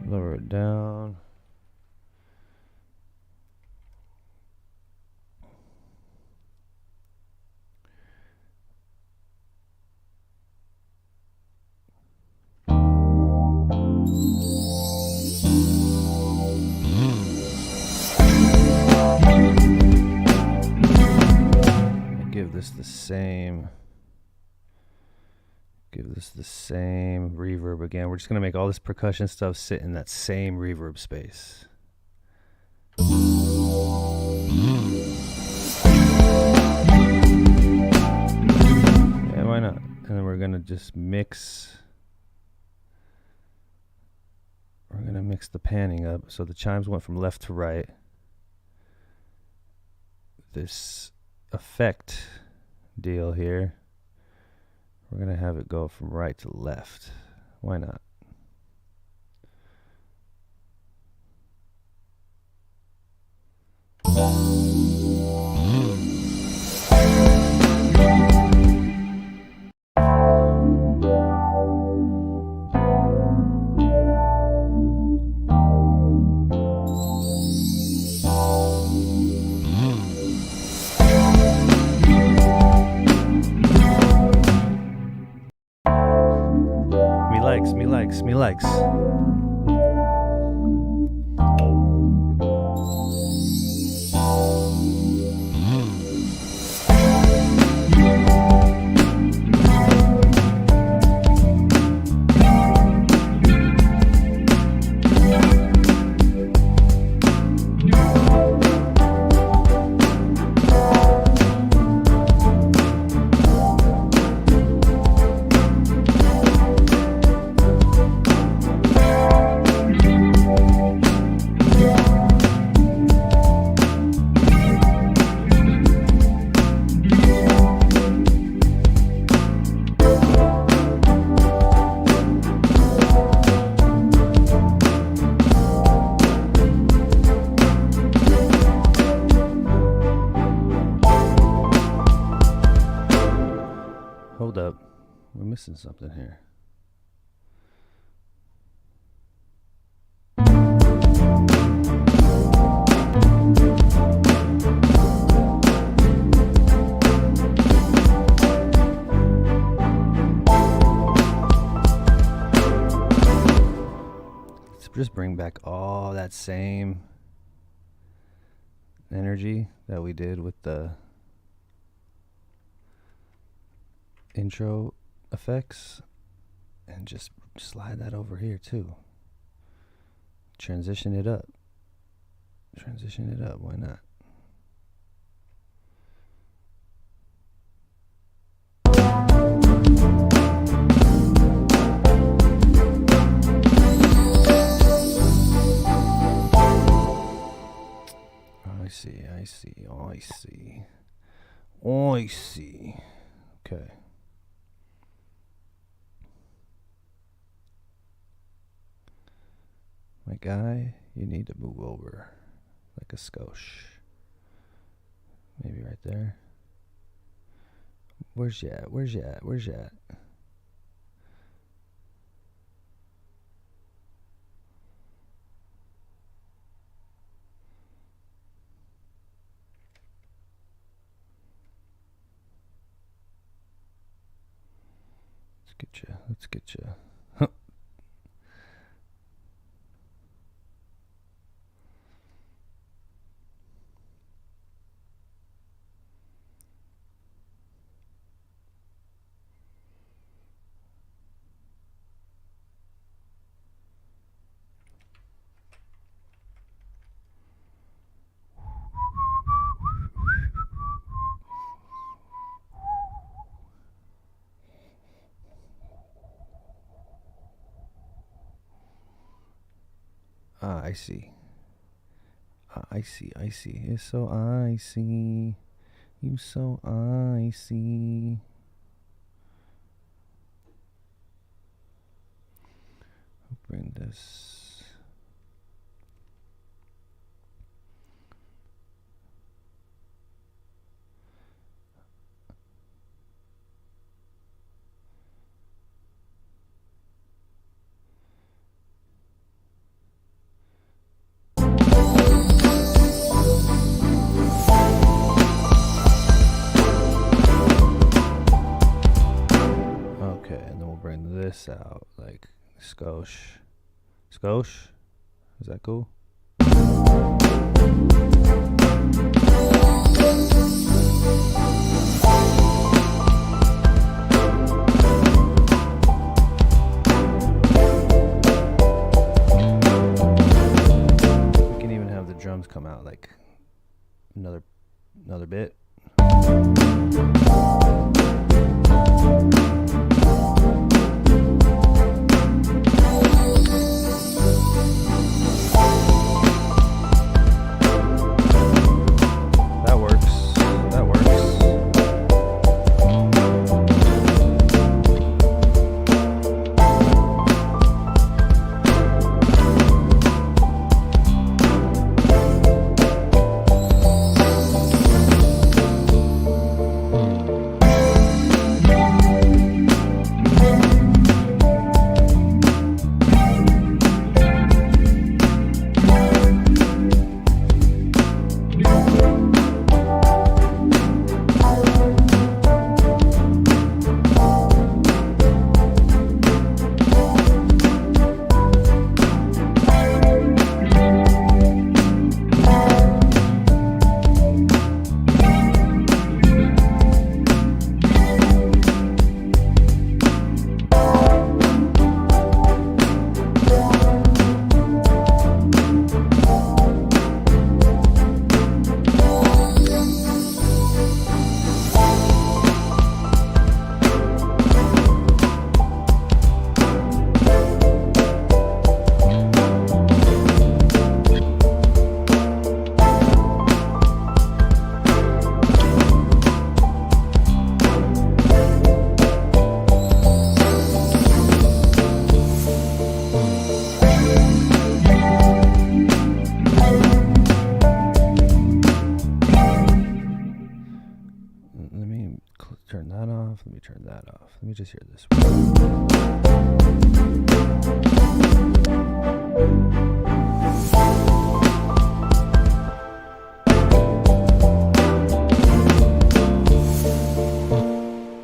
Lower it down. this the same. Give this the same reverb again. We're just gonna make all this percussion stuff sit in that same reverb space. Yeah, why not? And then we're gonna just mix. We're gonna mix the panning up. So the chimes went from left to right. This effect deal here, we're gonna have it go from right to left. Why not? Me likes. Hold up. We're missing something here. Let's just bring back all that same energy that we did with the intro effects and just slide that over here too. Transition it up. Why not? I see. Okay. My guy, you need to move over like a skosh. Maybe right there. Where's you at? Let's get you. I see. It's so icy. You so icy. I'll bring this. This out like skosh. Is that cool? another bit. That works. That works. Turn that off. Let me turn that off. Let me just hear this.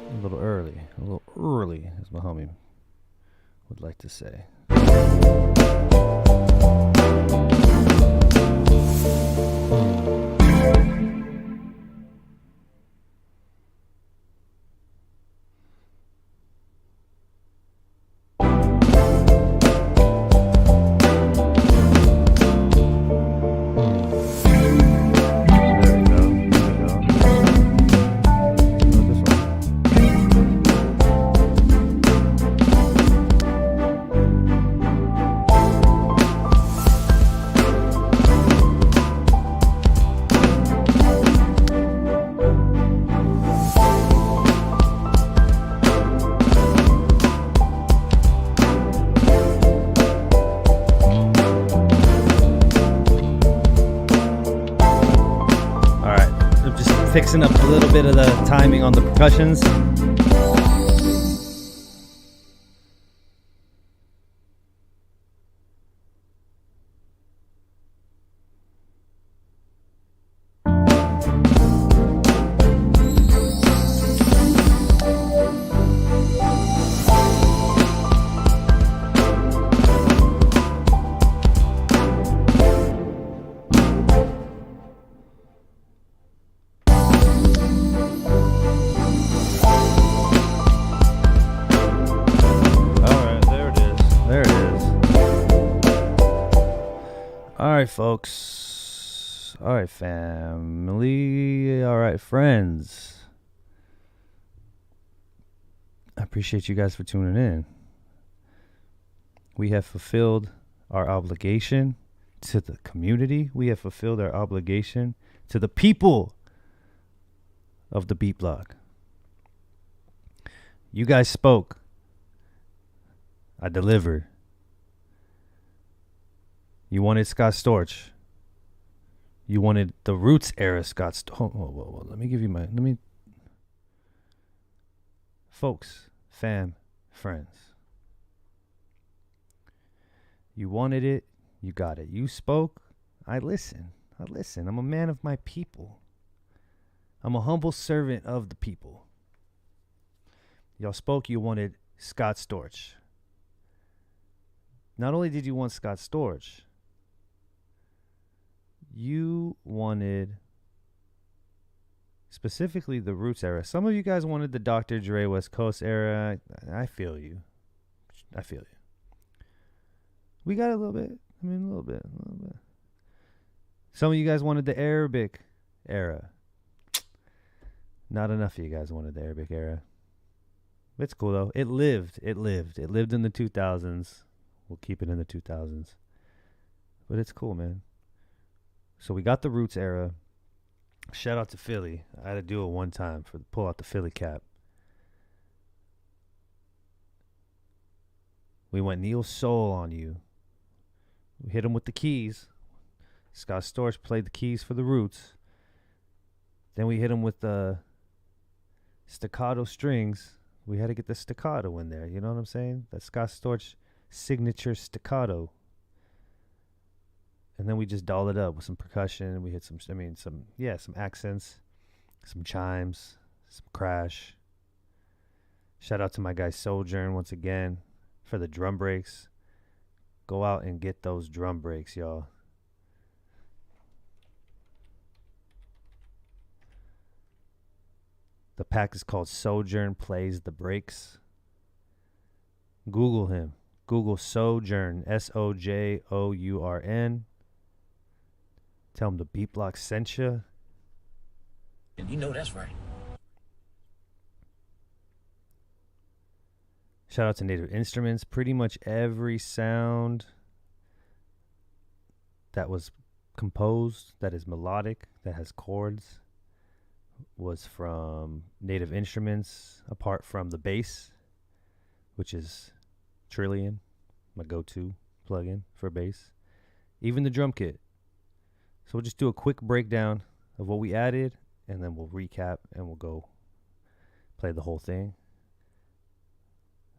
A little early, as my homie would like to say. Fixing up a little bit of the timing on the percussions. Alright, folks. Alright, family. Alright, friends. I appreciate you guys for tuning in. We have fulfilled our obligation to the community. We have fulfilled our obligation to the people of the Beat Block. You guys spoke. I delivered. You wanted Scott Storch. You wanted the Roots era Scott Storch. Whoa. Let me give you folks, fam, friends. You wanted it. You got it. You spoke. I listen. I'm a man of my people. I'm a humble servant of the people. Y'all spoke. You wanted Scott Storch. Not only did you want Scott Storch, you wanted specifically the Roots era. Some of you guys wanted the Dr. Dre West Coast era. I feel you. We got a little bit. A little bit. Some of you guys wanted the Arabic era. Not enough of you guys wanted the Arabic era. It's cool though. It lived in the 2000s. We'll keep it in the 2000s. But it's cool, man. So we got the Roots era. Shout out to Philly. I had to do it one time for pull out the Philly cap. We went Neo Soul on you. We hit him with the keys. Scott Storch played the keys for the Roots. Then we hit him with the staccato strings. We had to get the staccato in there. You know what I'm saying? That Scott Storch signature staccato. And then we just dolled it up with some percussion. We hit some accents, some chimes, some crash. Shout out to my guy Sojourn once again for the drum breaks. Go out and get those drum breaks, y'all. The pack is called Sojourn Plays the Breaks. Google him. Google Sojourn, Sojourn. Tell him the Beat Block sent you. And you know that's right. Shout out to Native Instruments. Pretty much every sound that was composed, that is melodic, that has chords, was from Native Instruments, apart from the bass, which is Trillion, my go-to plugin for bass. Even the drum kit. So we'll just do a quick breakdown of what we added, and then we'll recap, and we'll go play the whole thing,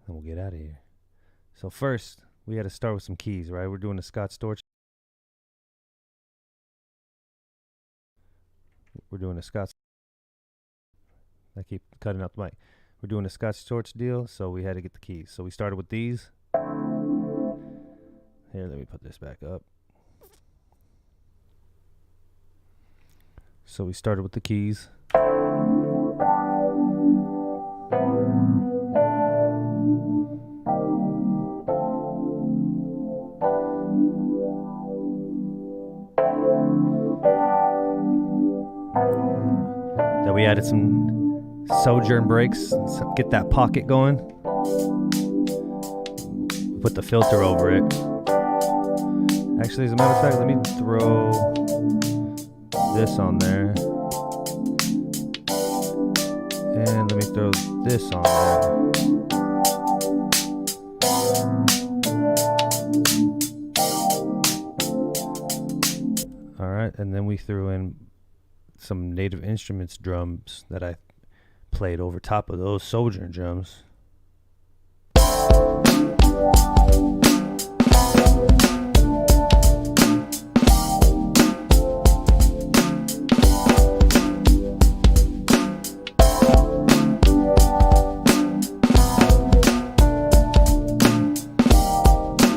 and we'll get out of here. So first, we had to start with some keys, right? We're doing the Scott Storch. We're doing a Scott. I keep cutting out the mic. We're doing a Scott Storch deal, so we had to get the keys. So we started with these. Here, let me put this back up. So we started with the keys. Then we added some Sojourn breaks, so get that pocket going. Put the filter over it. Actually, as a matter of fact, let me throw this on there. And let me throw this on there. Alright, and then we threw in some Native Instruments drums that I played over top of those Sojourn drums.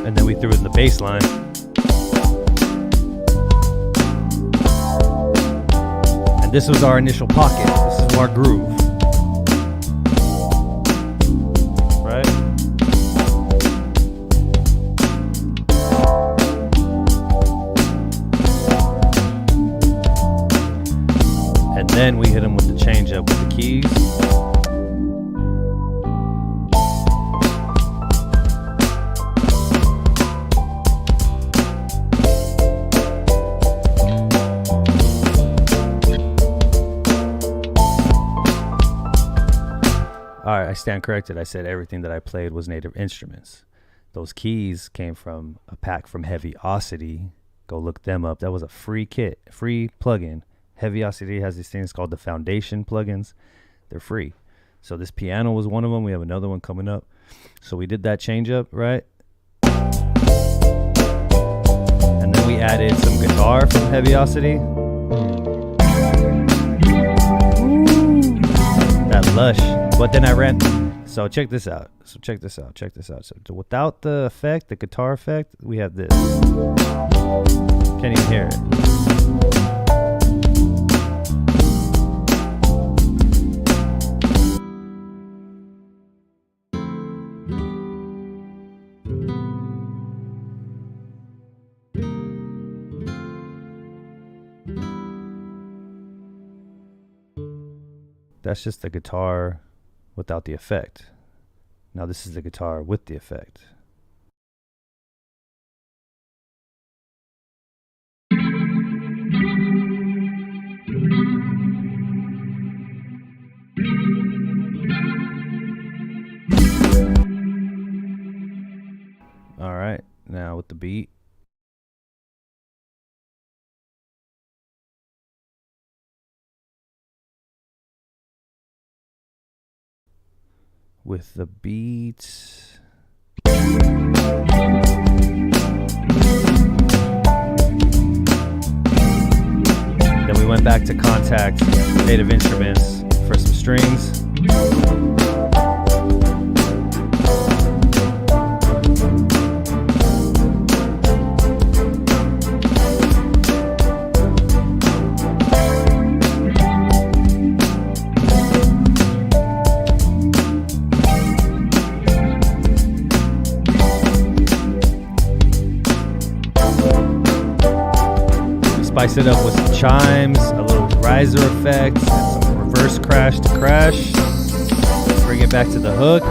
And then we threw in the bass line. And this was our initial pocket. This is our groove. Right? And then we hit him with the change up with the keys. Alright, I stand corrected. I said everything that I played was Native Instruments. Those keys came from a pack from Heavyocity. Go look them up. That was a free kit, free plugin. Heavyocity has these things called the Foundation plugins. They're free. So this piano was one of them. We have another one coming up. So we did that change up, right? And then we added some guitar from Heavyocity. That lush. But then I ran. So check this out. Check this out. So without the effect, the guitar effect, we have this. Can't even hear it. that's just the guitar without the effect. Now this is the guitar with the effect. All right, now with the beat. With the beat. Then we went back to Contact Native Instruments for some strings. Spice it up with some chimes, a little riser effect, and some reverse crash to crash. Bring it back to the hook.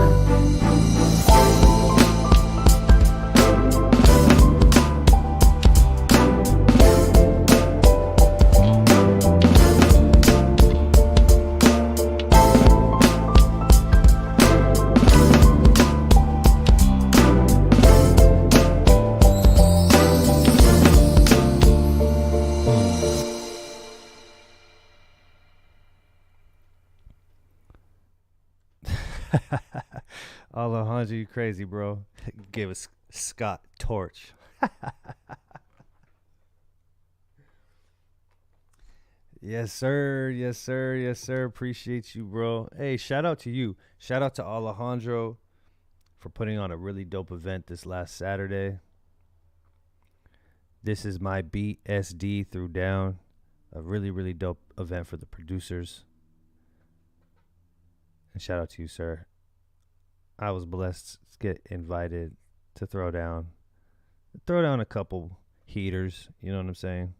Alejandro, you crazy, bro. Gave us Scott torch. Yes, sir. Yes, sir. Yes, sir. Appreciate you, bro. Hey, shout out to you. Shout out to Alejandro for putting on a really dope event this last Saturday. This is my beat SD threw down. A really, really dope event for the producers. And shout out to you, sir. I was blessed to get invited to throw down a couple heaters. You know what I'm saying?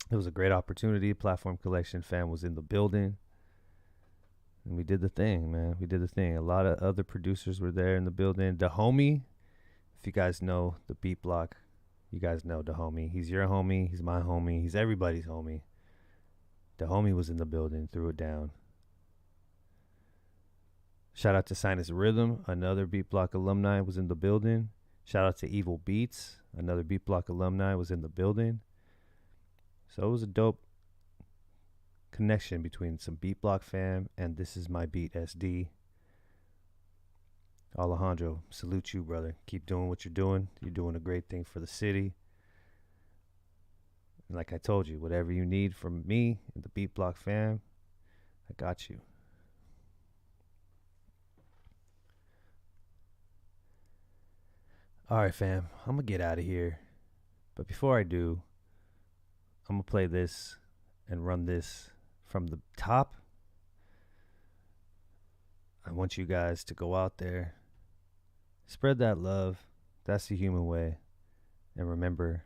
It was a great opportunity. Platform Collection fam was in the building. And we did the thing, man. We did the thing. A lot of other producers were there in the building. The homie, if you guys know the beat block, you guys know the homie. He's your homie. He's my homie. He's everybody's homie. The homie was in the building, threw it down. Shout out to Sinus Rhythm, another Beat Block alumni was in the building. Shout out to Evil Beats, another Beat Block alumni was in the building. So it was a dope connection between some Beat Block fam and This Is My Beat SD. Alejandro, salute you, brother. Keep doing what you're doing. You're doing a great thing for the city. And like I told you, whatever you need from me and the Beat Block fam, I got you. All right, fam, I'm going to get out of here. But before I do, I'm going to play this and run this from the top. I want you guys to go out there, spread that love. That's the human way. And remember,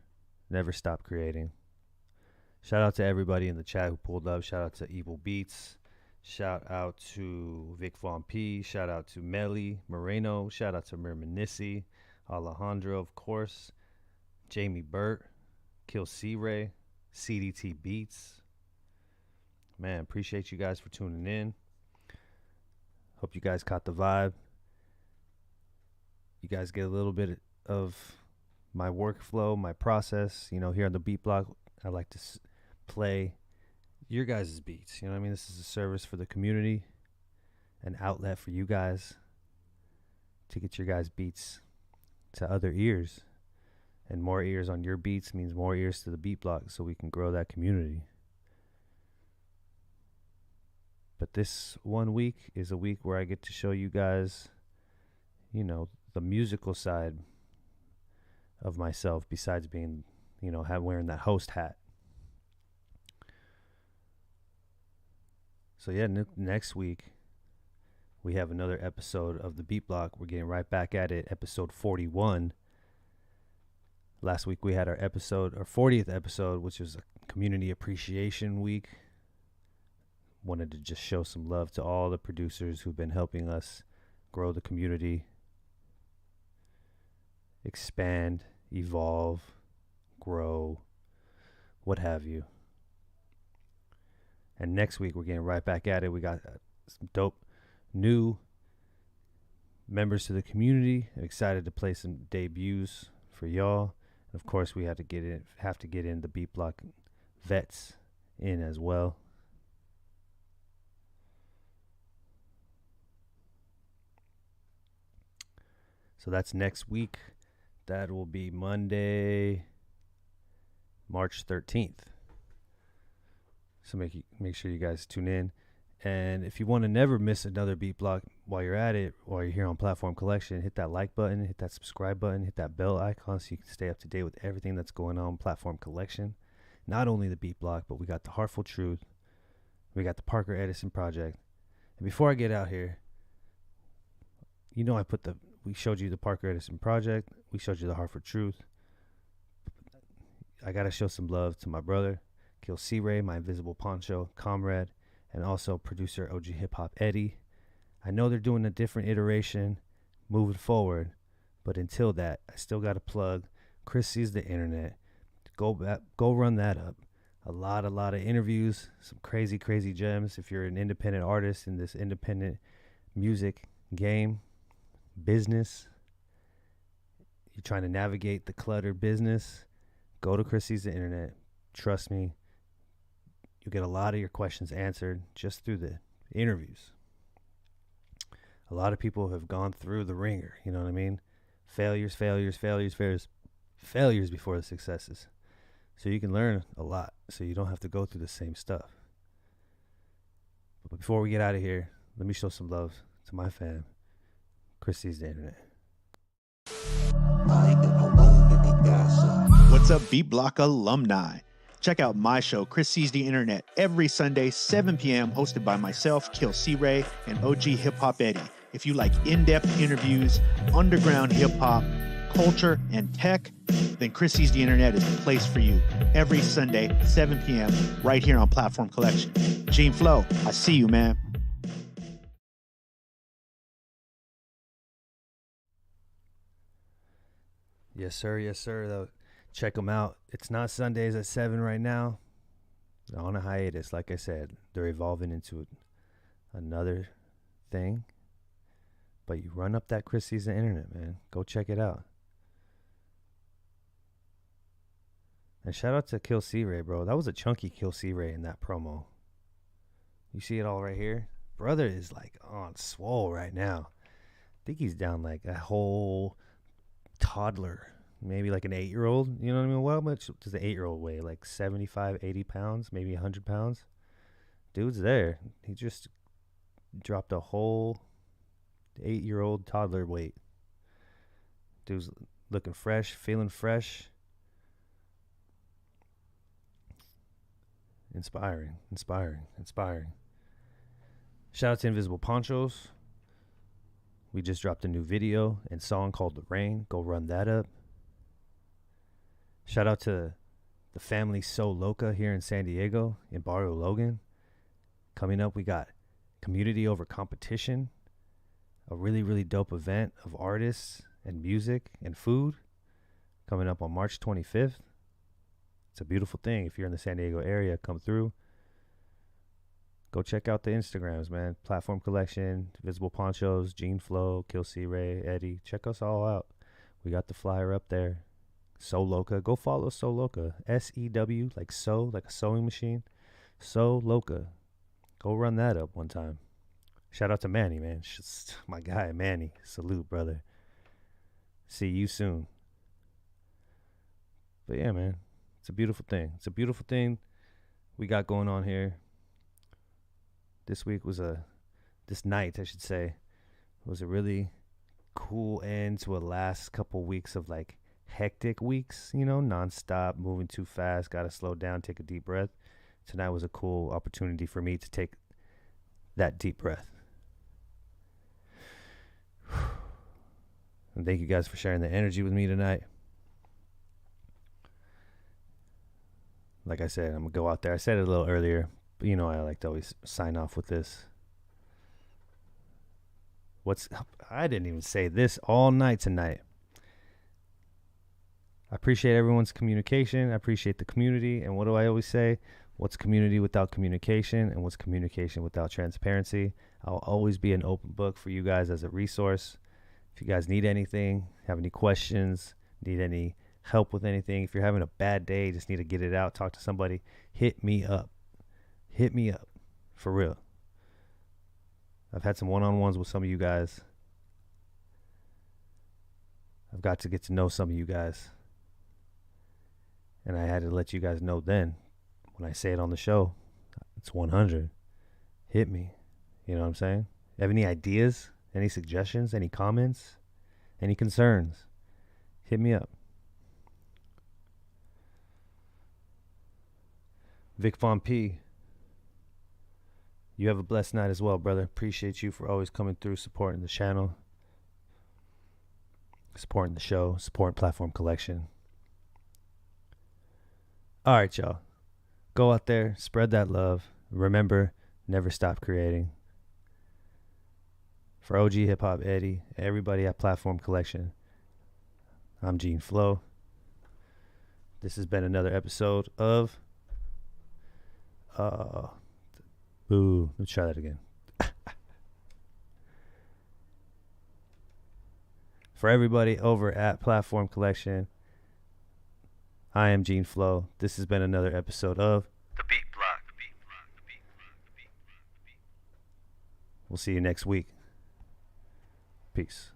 never stop creating. Shout out to everybody in the chat who pulled up. Shout out to Evil Beats. Shout out to Vic Von P. Shout out to Melly Moreno. Shout out to Mirmanissi. Alejandro, of course, Jamie Burt, Kill C-Ray, CDT Beats. Man, appreciate you guys for tuning in. Hope you guys caught the vibe. You guys get a little bit of my workflow, my process. You know, here on the Beat Block, I like to play your guys' beats. You know what I mean? This is a service for the community, an outlet for you guys to get your guys' beats to other ears, and more ears on your beats means more ears to the Beat Block, so we can grow that community. But this 1 week is a week where I get to show you guys, you know, the musical side of myself, besides being, you know, wearing that host hat. So yeah, next week we have another episode of the Beat Block. We're getting right back at it, episode 41. Last week we had our 40th episode, which was a community appreciation week. wanted to just show some love to all the producers who've been helping us grow the community, expand, evolve, grow, what have you. And next week, we're getting right back at it. We got some dope new members to the community. I'm excited to play some debuts for y'all. And of course, we have to get in the Beat Block vets in as well. So that's next week. That will be Monday, March 13th. So make sure you guys tune in. And if you want to never miss another Beat Block while you're at it, while you're here on Platform Collection, hit that like button, hit that subscribe button, hit that bell icon so you can stay up to date with everything that's going on Platform Collection. Not only the Beat Block, but we got the Heartful Truth. We got the Parker Edison Project. And before I get out here, you know we showed you the Parker Edison Project. We showed you the Heartful Truth. I got to show some love to my brother, Kill C. Ray, my invisible poncho comrade, and also producer OG Hip Hop Eddie. I know they're doing a different iteration moving forward, but until that, I still got to plug Chris Sees the Internet. Go run that up. A lot of interviews, some crazy gems. If you're an independent artist in this independent music game, business, you're trying to navigate the cluttered business, go to Chris Sees the Internet. Trust me, you'll get a lot of your questions answered just through the interviews. A lot of people have gone through the ringer, you know what I mean? Failures before the successes. So you can learn a lot, so you don't have to go through the same stuff. But before we get out of here, let me show some love to my fam, Chris Sees the Internet. What's up, Beat Block alumni? Check out my show, Chris Sees the Internet, every Sunday, 7 p.m., hosted by myself, Kill C. Ray, and OG Hip Hop Eddie. If you like in-depth interviews, underground hip-hop, culture, and tech, then Chris Sees the Internet is the place for you. Every Sunday, 7 p.m., right here on Platform Collection. Gene Flo, I see you, man. Yes, sir. Though, check them out. It's not Sundays at 7 right now. They're on a hiatus. Like I said, they're evolving into another thing. But you run up that Chris Sees the Internet, man. Go check it out. And shout out to Kill C. Ray, bro. That was a chunky Kill C. Ray in that promo. You see it all right here? Brother is like on swole right now. I think he's down like a whole toddler. Maybe like an 8-year-old. You know what I mean? Well, how much does an 8-year-old weigh? Like 75, 80 pounds? Maybe 100 pounds? Dude's there. He just dropped a whole 8-year-old toddler weight. Dude's looking fresh, feeling fresh. Inspiring. Shout out to Invisible Ponchos. We just dropped a new video and song called The Rain. Go run that up. Shout out to the family So Loca here in San Diego, in Barrio Logan. Coming up, we got Community Over Competition, a really dope event of artists and music and food coming up on March 25th. It's a beautiful thing. If you're in the San Diego area, come through. Go check out the Instagrams, man. Platform Collection, Visible Ponchos, Gene Flo, Kill C. Ray, Eddie. Check us all out. We got the flyer up there. So Loca. Go follow So Loca. SEW, like sew, like a sewing machine. So Loca. Go run that up one time. Shout out to Manny, man. Just my guy, Manny. Salute, brother. See you soon. But yeah, man. It's a beautiful thing. We got going on here. This night, I should say, was a really cool end to a last couple weeks of like hectic weeks, nonstop, moving too fast, gotta slow down, take a deep breath. Tonight was a cool opportunity for me to take that deep breath. And thank you guys for sharing the energy with me tonight. Like I said, I'm going to go out there. I said it a little earlier, But you know, I like to always sign off with this. I didn't even say this all night tonight. I appreciate everyone's communication. I appreciate the community. And what do I always say? What's community without communication? And what's communication without transparency? I'll always be an open book for you guys as a resource. If you guys need anything, have any questions, need any help with anything, if you're having a bad day, just need to get it out, talk to somebody, hit me up. Hit me up. For real. I've had some one-on-ones with some of you guys. I've got to get to know some of you guys. And I had to let you guys know then, when I say it on the show, it's 100. Hit me. You know what I'm saying? Have any ideas? Any suggestions? Any comments? Any concerns? Hit me up. Vic Von P. You have a blessed night as well, brother. Appreciate you for always coming through, supporting the channel, supporting the show, supporting Platform Collection. All right, y'all. Go out there, spread that love. Remember, never stop creating. For OG Hip Hop Eddie, everybody at Platform Collection, I'm Gene Flo. This has been another episode of let's try that again. For everybody over at Platform Collection, I am Gene Flo. This has been another episode of The Beat Block. We'll see you next week. Peace.